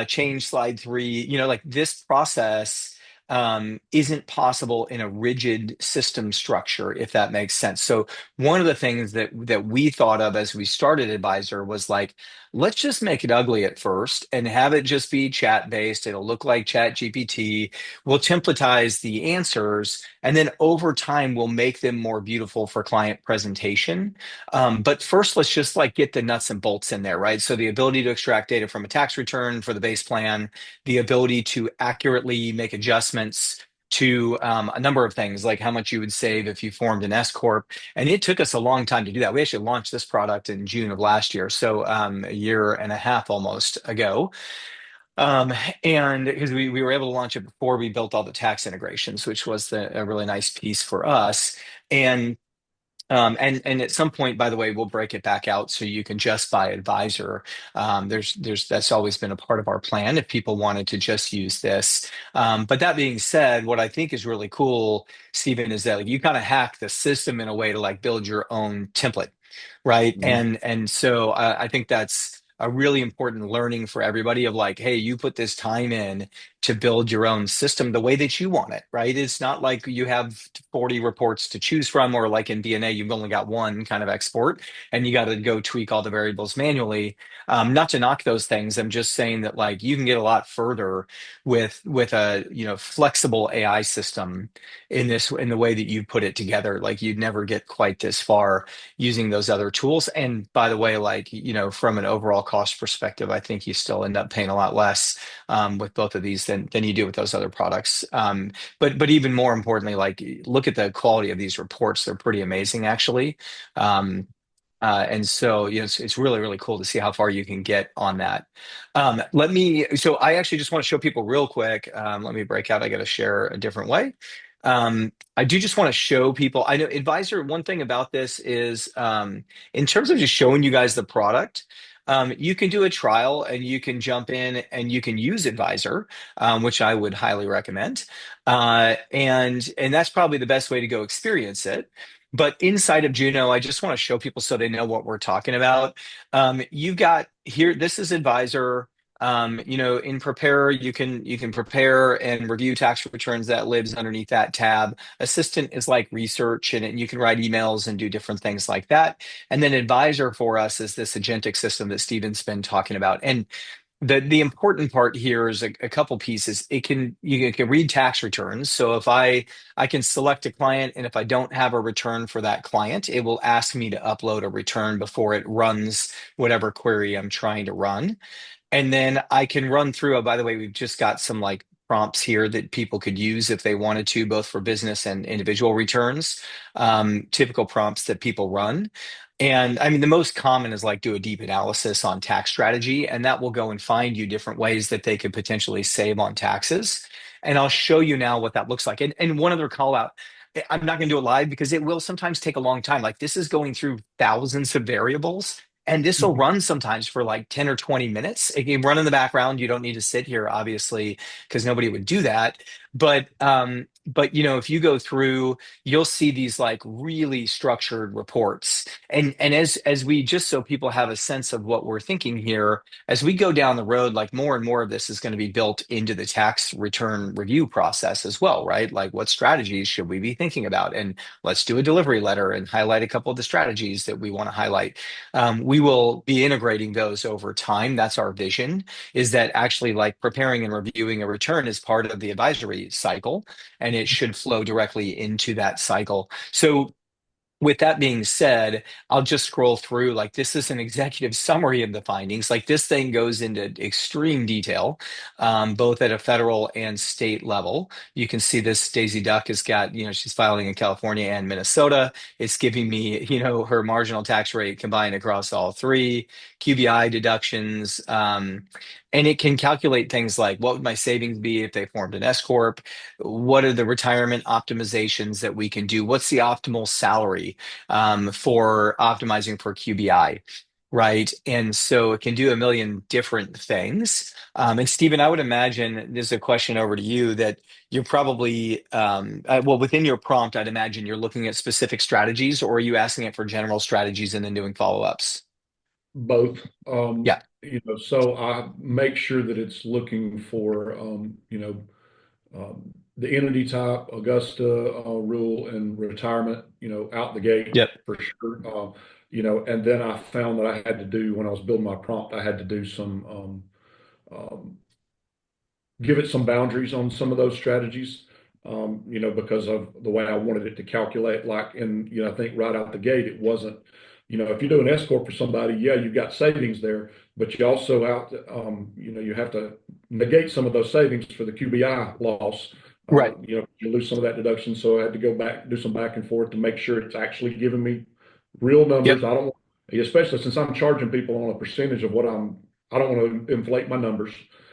change slide 3. Like this process isn't possible in a rigid system structure, if that makes sense. So one of the things that we thought of as we started Advisor was like, let's just make it ugly at first and have it just be chat based. It'll look like Chat GPT. We'll templatize the answers, and then over time we'll make them more beautiful for client presentation. But first, let's just like get the nuts and bolts in there, right? So the ability to extract data from a tax return for the base plan, the ability to accurately make adjustments to a number of things, like how much you would save if you formed an S corp. And it took us a long time to do that. We actually launched this product in June of last year, so a year and a half almost ago. Um, and because we were able to launch it before we built all the tax integrations, which was a really nice piece for us. And at some point, by the way, we'll break it back out so you can just buy Advisor. There's that's always been a part of our plan if people wanted to just use this. But that being said, what I think is really cool, Stephen, is that like, you kind of hack the system in a way to like build your own template, right? Mhm. And so I think that's a really important learning for everybody of like, hey, you put this time in to build your own system the way that you want it, right? It's not like you have 40 reports to choose from, or like in BNA, you've only got one kind of export and you got to go tweak all the variables manually. Not to knock those things. I'm just saying that like you can get a lot further with a flexible AI system in the way that you put it together. Like you'd never get quite this far using those other tools. And by the way, like, from an overall cost perspective, I think you still end up paying a lot less with both of these than you do with those other products. But even more importantly, like look at the quality of these reports. They're pretty amazing, actually. And so, it's really, really cool to see how far you can get on that. So I actually just want to show people real quick. Let me break out. I got to share a different way. I do just want to show people. I know Advisor, one thing about this is in terms of just showing you guys the product, you can do a trial and you can jump in and you can use Advisor, which I would highly recommend. And that's probably the best way to go experience it. But inside of Juno, I just want to show people so they know what we're talking about. You've got here, this is Advisor. In Prepare, you can prepare and review tax returns. That lives underneath that tab. Assistant is like research, and you can write emails and do different things like that. And then Advisor for us is this agentic system that Steven's been talking about. And the important part here is a couple pieces. You can read tax returns. So if I can select a client, and if I don't have a return for that client, it will ask me to upload a return before it runs whatever query I'm trying to run. And then I can run through. Oh, by the way, we've just got some like prompts here that people could use if they wanted to, both for business and individual returns, typical prompts that people run. And I mean, the most common is like do a deep analysis on tax strategy, and that will go and find you different ways that they could potentially save on taxes. And I'll show you now what that looks like. And one other call out. I'm not going to do it live because it will sometimes take a long time. Like this is going through thousands of variables. And this will run sometimes for like 10 or 20 minutes. It can run in the background. You don't need to sit here, obviously, because nobody would do that. But if you go through, you'll see these like really structured reports. And as we, just so people have a sense of what we're thinking here, as we go down the road, like more and more of this is going to be built into the tax return review process as well, right? Like what strategies should we be thinking about? And let's do a delivery letter and highlight a couple of the strategies that we want to highlight. We will be integrating those over time. That's our vision, is that actually like preparing and reviewing a return is part of the advisory cycle, and it should flow directly into that cycle. So with that being said, I'll just scroll through. Like, this is an executive summary of the findings. Like, this thing goes into extreme detail, both at a federal and state level. You can see this Daisy Duck has got, she's filing in California and Minnesota. It's giving me, her marginal tax rate combined across all three, QBI deductions. And it can calculate things like, what would my savings be if they formed an S corp? What are the retirement optimizations that we can do? What's the optimal salary for optimizing for QBI? Right. And so it can do a million different things. And Stephen, I would imagine this is a question over to you that you're probably, well, within your prompt, I'd imagine you're looking at specific strategies, or are you asking it for general strategies and then doing follow-ups? Both. Yeah. So I make sure that it's looking for, the entity type, Augusta rule, and retirement, out the gate Yep. for sure. And then I found that I had to do, when I was building my prompt, I had to do um, give it some boundaries on some of those strategies, because of the way I wanted it to calculate. Like, and I think right out the gate, it wasn't, if you do an S corp for somebody, yeah, you've got savings there, but you also you have to negate some of those savings for the QBI loss. Right. You lose some of that deduction. So I had to go back, do some back and forth to make sure it's actually giving me real Yep. numbers. I don't, especially since I'm charging people on a percentage of what I don't want to inflate my numbers,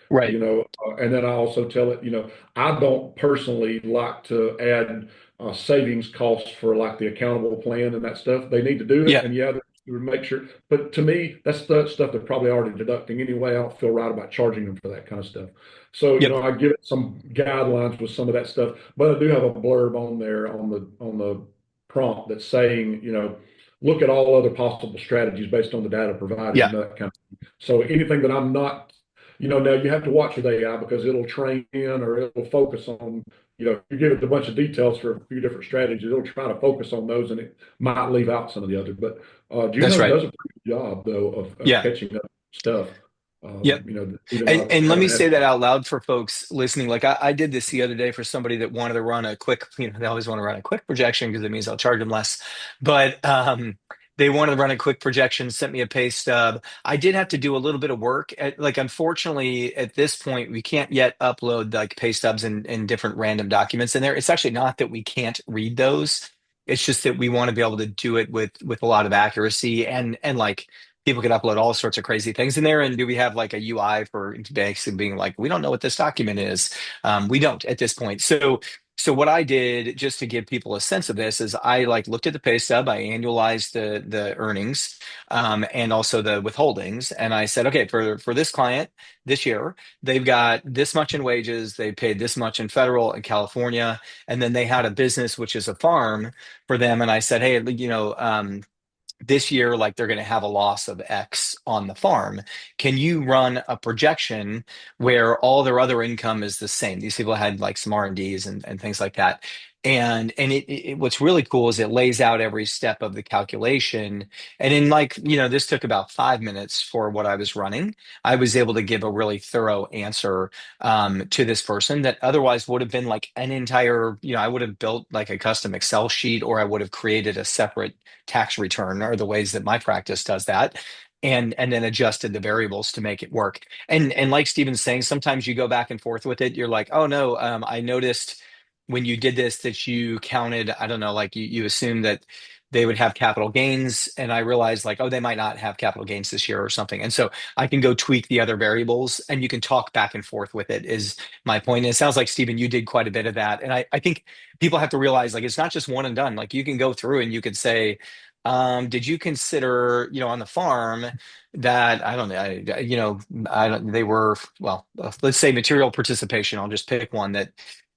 Right. and then I also tell it, I don't personally like to add savings costs for like the accountable plan and that stuff. They need to do it, Yep. and yeah, they make sure. But to me, that's the stuff they're probably already deducting anyway. I don't feel right about charging them for that kind of stuff. So, Yep. I give it some guidelines with some of that stuff, but I do have a blurb on there on the prompt that's saying, look at all other possible strategies based on the data provided, Yeah. that kind of. So anything that I'm not, now you have to watch with AI because it'll train in, or it'll focus on, you give it a bunch of details for a few different strategies, it'll try to focus on those and it might leave out some of the other. But That's Juno right. does a pretty good job, though, of Yeah. catching up stuff, Yep. even though And I and let haven't me had say that to. out loud for folks listening. Like, I did this the other day for somebody that wanted to run a quick, they always want to run a quick projection because it means I'll charge them less. But they wanted to run a quick projection, sent me a pay stub. I did have to do a little bit of work. Like, unfortunately, at this point, we can't yet upload like pay stubs and different random documents in there. It's actually not that we can't read those. It's just that we want to be able to do it with a lot of accuracy, and like people could upload all sorts of crazy things in there. And do we have like a UI for basically being like, we don't know what this document is? We don't at this point. So what I did, just to give people a sense of this, is I like looked at the pay stub, I annualized the earnings, and also the withholdings, and I said, okay, for this client this year, they've got this much in wages, they paid this much in federal and California, and then they had a business which is a farm for them, and I said, hey, this year, like they're going to have a loss of X on the farm. Can you run a projection where all their other income is the same? These people had like some R&Ds and things like that. And what's really cool is it lays out every step of the calculation. And in like, this took about 5 minutes for what I was running. I was able to give a really thorough answer to this person that otherwise would have been like an entire, I would have built like a custom Excel sheet, or I would have created a separate tax return, are the ways that my practice does that, and then adjusted the variables to make it work. And like Steven's saying, sometimes you go back and forth with it. You're like, oh no, I noticed when you did this that you counted, I don't know, like you assumed that they would have capital gains, and I realized like, oh, they might not have capital gains this year or something. And so I can go tweak the other variables, and you can talk back and forth with it, is my point. And it sounds like, Steven, you did quite a bit of that. And I think people have to realize like it's not just one and done. Like, you can go through and you could say, did you consider, on the farm that, I don't know, I don't, they were, well, let's say material participation. I'll just pick one that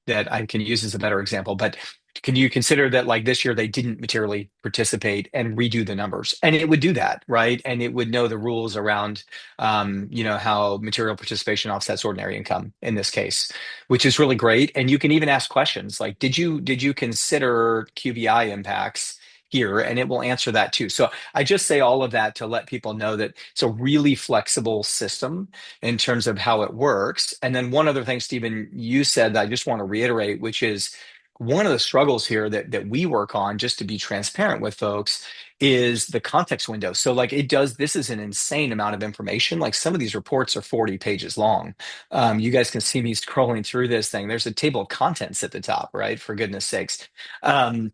I can use as a better example. But can you consider that like this year they didn't materially participate, and redo the numbers? And it would do that, right? And it would know the rules around, how material participation offsets ordinary income in this case, which is really great. And you can even ask questions like, did you consider QBI impacts here? And it will answer that too. So I just say all of that to let people know that it's a really flexible system in terms of how it works. And then one other thing, Stephen, you said that I just want to reiterate, which is one of the struggles here that we work on, just to be transparent with folks, is the context window. So like this is an insane amount of information. Like some of these reports are 40 pages long. You guys can see me scrolling through this thing. There's a table of contents at the top, right? For goodness sakes. Um,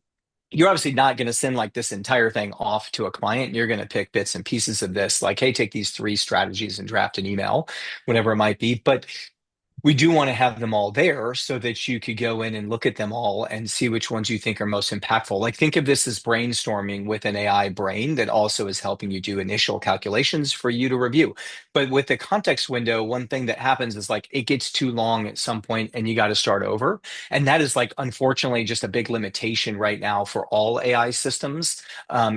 you're obviously not going to send like this entire thing off to a client. You're going to pick bits and pieces of this, like, hey, take these three strategies and draft an email, whatever it might be. But we do want to have them all there so that you could go in and look at them all and see which ones you think are most impactful. Like think of this as brainstorming with an AI brain that also is helping you do initial calculations for you to review. But with the context window, one thing that happens is like it gets too long at some point and you got to start over. And that is like unfortunately just a big limitation right now for all AI systems,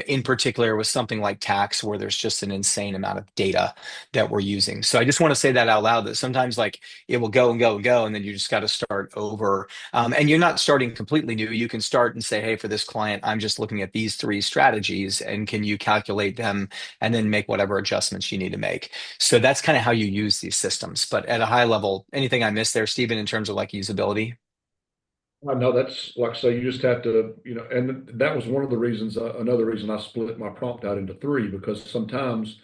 in particular with something like tax, where there's just an insane amount of data that we're using. So I just want to say that out loud, that sometimes like it will go and go and go, and then you just got to start over. And you're not starting completely new. You can start and say, hey, for this client, I'm just looking at these three strategies, and can you calculate them and then make whatever adjustments you need to make? So that's kind of how you use these systems. But at a high level, anything I missed there, Stephen, in terms of like usability? I know that's like I say, you just have to, and that was one of the reasons, another reason I split my prompt out into three, because sometimes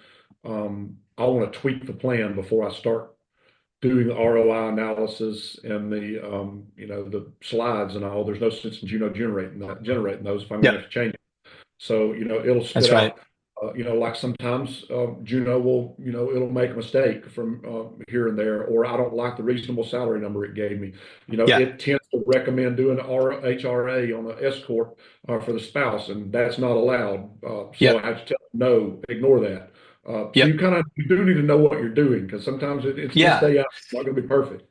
I want to tweak the plan before I start doing the ROI analysis and the slides and all. There's no sense in generating those if I'm going Yep, to have to change it. So, it'll spit that's right. out, like sometimes Juno will, it'll make a mistake from here and there, or I don't like the reasonable salary number it gave me. Yeah, It tends to recommend doing an HRA on an S corp for the spouse, and that's not allowed. So yep, I have to tell them, no, ignore that. So yep. you do need to know what you're doing, because sometimes it's this Yeah. day out, it's not going to be perfect.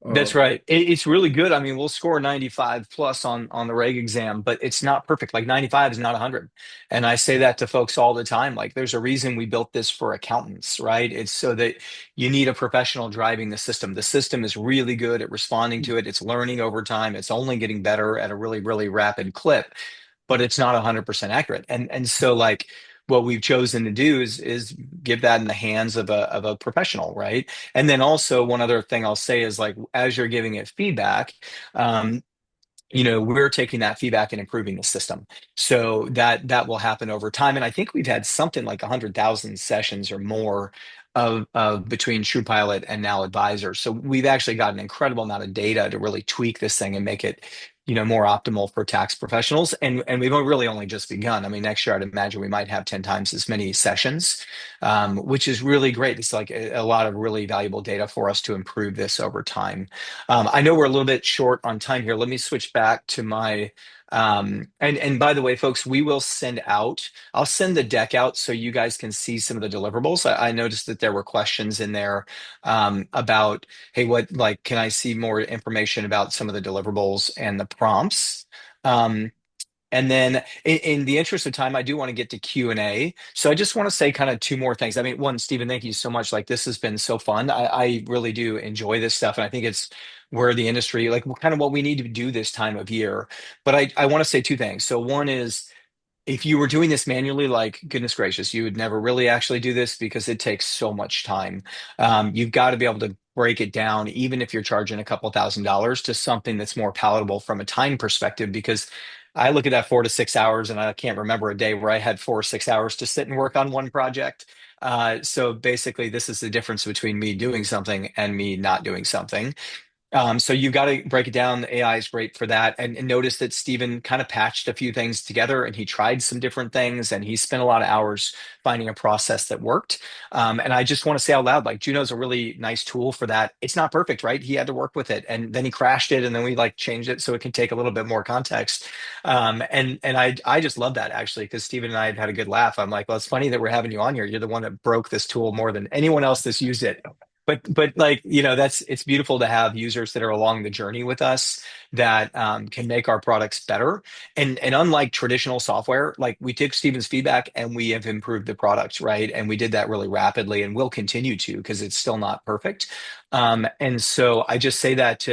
Uh, That's right. It's really good. I mean, we'll score 95 plus on the reg exam, but it's not perfect. Like 95 is not 100. And I say that to folks all the time. Like there's a reason we built this for accountants, right? It's so that you need a professional driving the system. The system is really good at responding to it. It's learning over time. It's only getting better at a really, really rapid clip, but it's not 100% accurate. And so like what we've chosen to do is give that in the hands of a professional, right? And then also one other thing I'll say is like as you're giving it feedback, um, we're taking that feedback and improving the system. So that will happen over time. And I think we've had something like 100,000 sessions or more of between TruePilot and now Advisor. So we've actually got an incredible amount of data to really tweak this thing and make it, more optimal for tax professionals. And we've really only just begun. I mean, next year I'd imagine we might have 10 times as many sessions, which is really great. It's like a lot of really valuable data for us to improve this over time. I know we're a little bit short on time here. Let me switch back to my and by the way, folks, I'll send the deck out so you guys can see some of the deliverables. I noticed that there were questions in there about, hey, can I see more information about some of the deliverables and the prompts? Um, and then in the interest of time, I do want to get to Q&A. So I just want to say kind of two more things. I mean, one, Stephen, thank you so much. Like this has been so fun. I really do enjoy this stuff. And I think it's where the industry, like kind of what we need to do this time of year. But I want to say two things. So one is if you were doing this manually, like goodness gracious, you would never really actually do this because it takes so much time. You've got to be able to break it down, even if you're charging a couple $1,000 to something that's more palatable from a time perspective. Because I look at that 4 to 6 hours, and I can't remember a day where I had 4 or 6 hours to sit and work on one project. So basically, this is the difference between me doing something and me not doing something. So you've got to break it down. The AI is great for that. And notice that Stephen kind of patched a few things together and he tried some different things and he spent a lot of hours finding a process that worked. And I just want to say out loud, like Juno's a really nice tool for that. It's not perfect, right? He had to work with it and then he crashed it and then we like changed it so it can take a little bit more context. And I just love that actually because Stephen and I had a good laugh. I'm like, well, it's funny that we're having you on here. You're the one that broke this tool more than anyone else that's used it. But like it's beautiful to have users that are along the journey with us that can make our products better. And unlike traditional software, like we took Steven's feedback and we have improved the product, right? And we did that really rapidly and we'll continue to because it's still not perfect. And so I just say that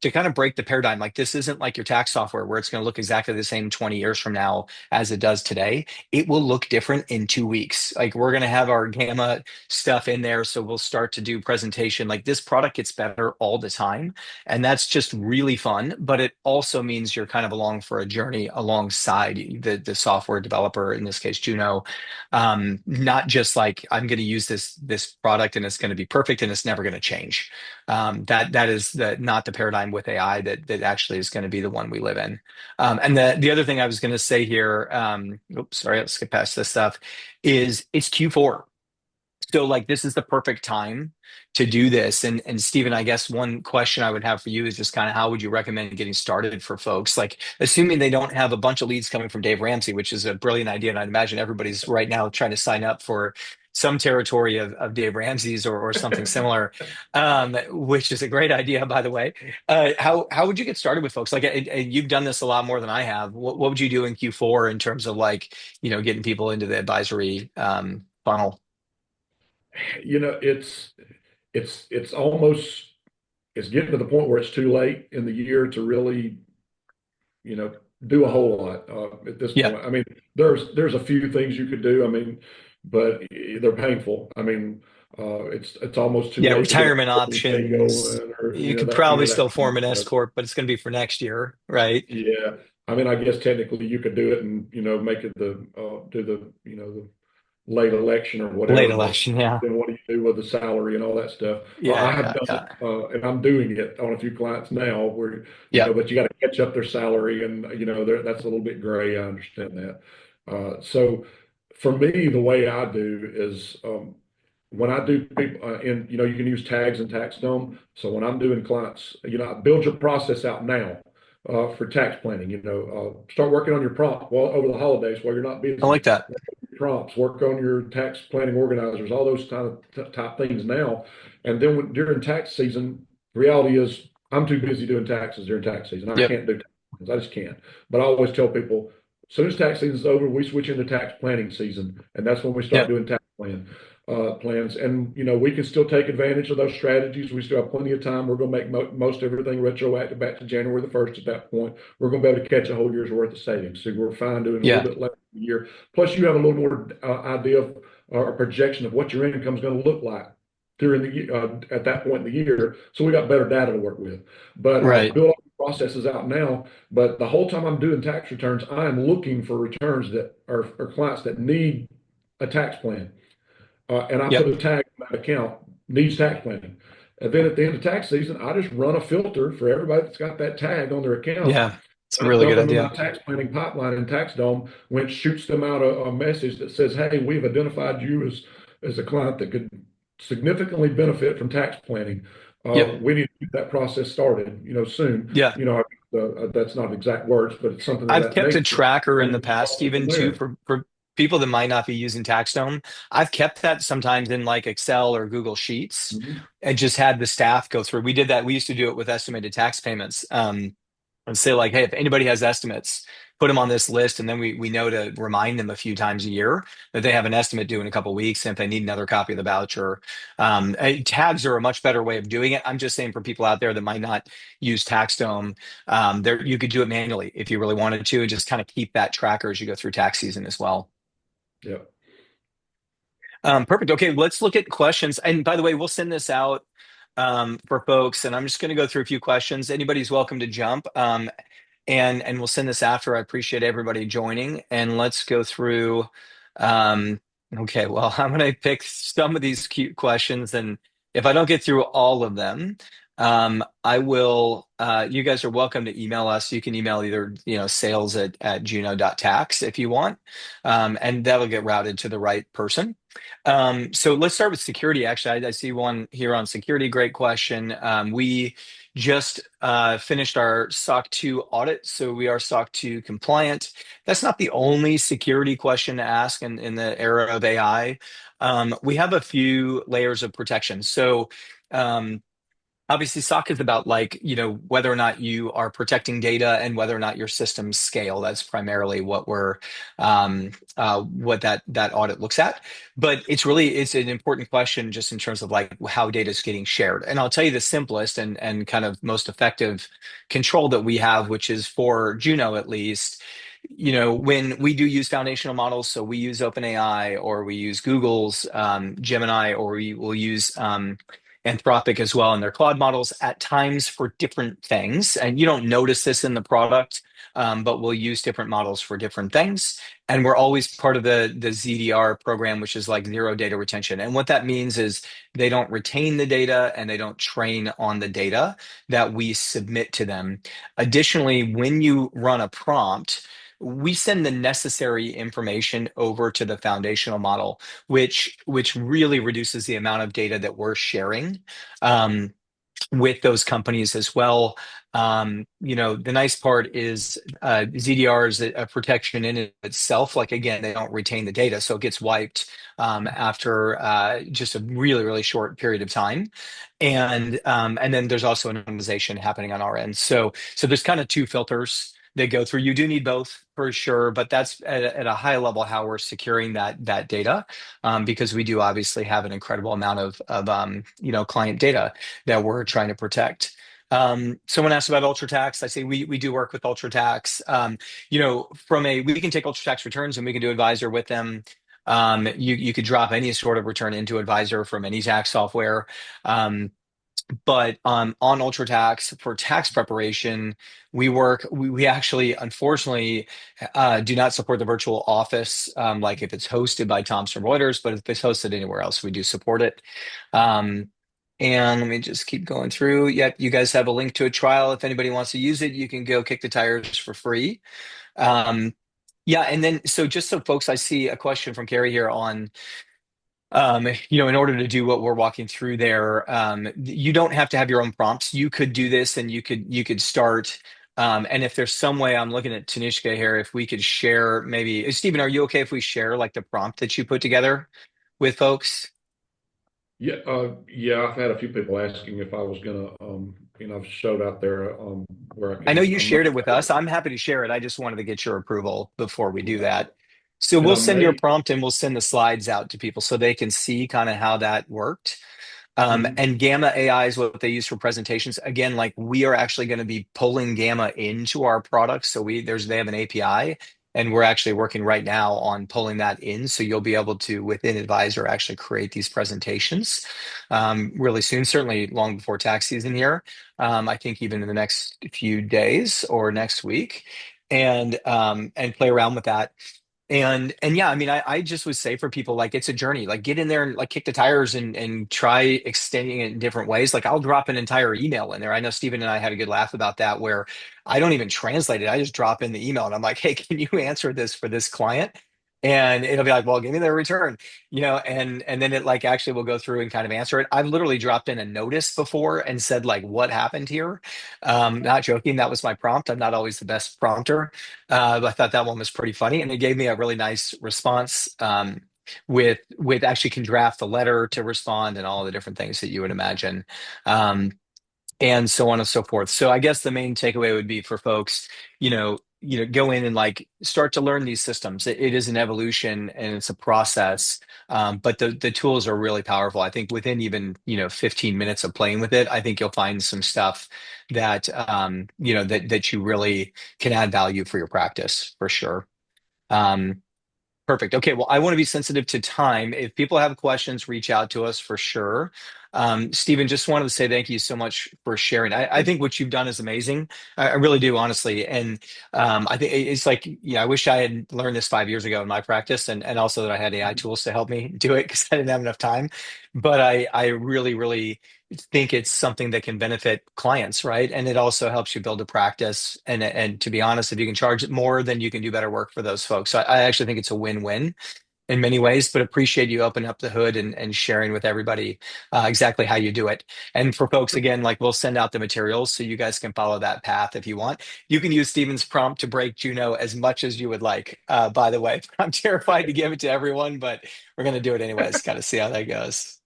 to kind of break the paradigm. Like this isn't like your tax software where it's going to look exactly the same 20 years from now as it does today. It will look different in 2 weeks. Like we're going to have our gamma stuff in there. So we'll start to do presentation. Like this product gets better all the time. And that's just really fun. But it also means you're kind of along for a journey alongside the software developer, in this case, Juno. Not just like I'm going to use this product and it's going to be perfect and it's never going to change. That is not the paradigm with AI that actually is going to be the one we live in. And the other thing I was going to say here, oops, sorry, let's skip past this stuff, is it's Q4. So like this is the perfect time to do this. And Stephen, I guess one question I would have for you is just kind of how would you recommend getting started for folks? Like assuming they don't have a bunch of leads coming from Dave Ramsey, which is a brilliant idea. And I'd imagine everybody's right now trying to sign up for some territory of Dave Ramsey's or something similar, which is a great idea, by the way. How would you get started with folks? Like you've done this a lot more than I have. What would you do in Q4 in terms of like, getting people into the advisory funnel? You know, it's almost it's getting to the point where it's too late in the year to really, you know, do a whole lot at this Yeah. point. I mean, there's a few things you could do. I mean, but they're painful. I mean, it's almost too Yeah, late to get a retirement 401k options. going, or You could probably still form an S corp, but it's going to be for next year, right? yeah. I mean, I guess technically you could do it and make it the do the the late election or Late whatever, but election, yeah. then what do you do with the salary and all that stuff? I Yeah, have yeah, done it, yeah. and I'm doing it on a few clients now where, Yeah. but you got to catch up their salary and, that's a little bit gray. I understand that. So for me, the way I do is, when I do people, and you can use tags and tax dome. So when I'm doing clients, I build your process out now. For tax planning, start working on your prompt while over the holidays while you're not I like busy, that. prompts, work on your tax planning organizers, all those kind of type things now. And then during tax season, the reality is I'm too busy doing taxes during tax season. I Yep. can't do taxes. I just can't. But I always tell people, as soon as tax season is over, we switch into tax planning season, and that's when we start Yep. doing plans. And we can still take advantage of those strategies. We still have plenty of time. We're going to make most everything retroactive back to January the 1st. At that point, we're going to be able to catch a whole year's worth of savings. So we're fine doing a little Yeah. bit later in the year. Plus, you have a little more idea of or projection of what your income is going to look like during the year, at that point in the year. So we got better data to work with. But Right. build all the processes out now. But the whole time I'm doing tax returns, I am looking for returns that are clients that need a tax plan. And I put Yep. a tag on that account, needs tax planning. And then at the end of tax season, I just run a filter for everybody that's got that tag on their account. Yeah. It's a I really dump good them in my idea. tax planning pipeline in Tax Dome, which shoots them out a message that says, "Hey, we've identified you as a client that could significantly benefit from tax planning. Yep. We need to get that process started, soon." Yeah. That's not exact words, but it's something of I've that kept a nature. tracker in And the we can past, follow from even too, there. for people that might not be using TaxDome. I've kept that sometimes in like Excel or Google Sheets Mhm. and just had the staff go through. We did that. We used to do it with estimated tax payments. And say like, hey, if anybody has estimates, put them on this list, and then we know to remind them a few times a year that they have an estimate due in a couple of weeks, and if they need another copy of the voucher, tags are a much better way of doing it. I'm just saying for people out there that might not use TaxDome, there you could do it manually if you really wanted to, and just kind of keep that tracker as you go through tax season as well. Yeah. Perfect. Okay, let's look at questions. And by the way, we'll send this out for folks, and I'm just going to go through a few questions. Anybody's welcome to jump. And we'll send this after. I appreciate everybody joining. And let's go through. Um, okay, well, I'm going to pick some of these cute questions, and if I don't get through all of them, I will. You guys are welcome to email us. You can email either sales at juno.tax if you want, and that'll get routed to the right person. So let's start with security. Actually, I see one here on security. Great question. We just finished our SOC 2 audit, so we are SOC 2 compliant. That's not the only security question to ask in the era of AI. We have a few layers of protection. So obviously SOC is about like, whether or not you are protecting data and whether or not your systems scale. That's primarily what that audit looks at. But it's an important question just in terms of like how data is getting shared. And I'll tell you the simplest and kind of most effective control that we have, which is for Juno at least. When we do use foundational models, so we use OpenAI or we use Google's Gemini, or we will use Anthropic as well in their Claude models at times for different things. And you don't notice this in the product, but we'll use different models for different things. And we're always part of the ZDR program, which is like zero data retention. And what that means is they don't retain the data and they don't train on the data that we submit to them. Additionally, when you run a prompt, we send the necessary information over to the foundational model, which really reduces the amount of data that we're sharing with those companies as well. The nice part is ZDR is a protection in itself. Like again, they don't retain the data, so it gets wiped after just a really, really short period of time. And then there's also anonymization happening on our end. So there's kind of two filters that go through. You do need both for sure, but that's at a high level how we're securing that data, because we do obviously have an incredible amount of client data that we're trying to protect. Someone asked about UltraTax. I say we do work with UltraTax. We can take UltraTax returns and we can do Advisor with them. You could drop any sort of return into Advisor from any tax software. But on UltraTax for tax preparation, we actually, unfortunately, do not support the virtual office, like if it's hosted by Thomson Reuters, but if it's hosted anywhere else, we do support it. And let me just keep going through. Yep, you guys have a link to a trial. If anybody wants to use it, you can go kick the tires for free. Yeah, and then so just so folks, I see a question from Carrie here on in order to do what we're walking through there, you don't have to have your own prompts. You could do this and you could start. And if there's some way, I'm looking at Tanishka here, if we could share maybe, Stephen, are you okay if we share like the prompt that you put together with folks? Yeah, yeah, I've had a few people asking if I was gonna, I've showed out there, where I I know can, you shared it with us. I'm happy to share it. I just wanted to get your approval before we do yeah, that. So and we'll I send your may, prompt and we'll send the slides out to people so they can see kind of how that worked. mhm. And Gamma AI is what they use for presentations. Again, like we are actually going to be pulling Gamma into our products. So they have an API, and we're actually working right now on pulling that in. So you'll be able to, within Advisor, actually create these presentations really soon, certainly long before tax season here. I think even in the next few days or next week, and play around with that. And yeah, I mean, I just would say for people, like it's a journey. Like get in there and like kick the tires and try extending it in different ways. Like I'll drop an entire email in there. I know Stephen and I had a good laugh about that, where I don't even translate it. I just drop in the email and I'm like, hey, can you answer this for this client? And it'll be like, well, give me their return, and then it like actually will go through and kind of answer it. I've literally dropped in a notice before and said like, what happened here? Not joking, that was my prompt. I'm not always the best prompter. But I thought that one was pretty funny, and it gave me a really nice response, with actually can draft the letter to respond and all the different things that you would imagine, and so on and so forth. So I guess the main takeaway would be for folks, go in and like start to learn these systems. It is an evolution and it's a process, but the tools are really powerful. I think within even 15 minutes of playing with it, I think you'll find some stuff that that you really can add value for your practice for sure. Um, Perfect. Okay. Well, I want to be sensitive to time. If people have questions, reach out to us for sure. Stephen, just wanted to say thank you so much for sharing. I think what you've done is amazing. I really do, honestly. And I think it's like, yeah, I wish I had learned this 5 years ago in my practice, and also that I had AI tools to help me do it because I didn't have enough time. But I really, really think it's something that can benefit clients, right? And it also helps you build a practice. And to be honest, if you can charge it more, then you can do better work for those folks. So I actually think it's a win-win in many ways, but appreciate you opening up the hood and sharing with everybody exactly how you do it. And for folks, again, like we'll send out the materials so you guys can follow that path if you want. You can use Steven's prompt to break Juno as much as you would like, by the way. I'm terrified to give it to everyone, but we're going to do it anyways, kind of see how that goes.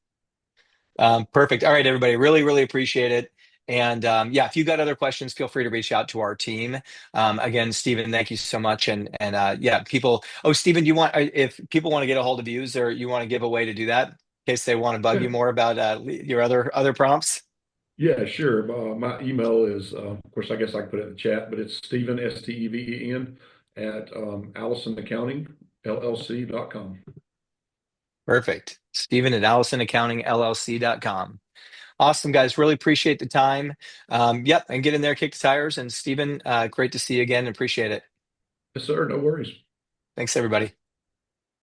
Perfect. All right, everybody. Really, really appreciate it. And yeah, if you got other questions, feel free to reach out to our team. Again, Steven, thank you so much. And yeah, people. Oh, Steven, do you want if people want to get a hold of you, or you want to give a way to do that in case they want to bug Yeah, you more about your other prompts? yeah, sure. My email is, of course, I guess I can put it in the chat, but it's Steven, Steven, at Allison Accounting, LLC.com. Perfect. Steven at AllisonAccountingLLC.com. Awesome, guys. Really appreciate the time. Yep, and get in there, kick the tires. And Steven, great to see you again. Appreciate it. Yes, sir. No worries. Thanks, everybody.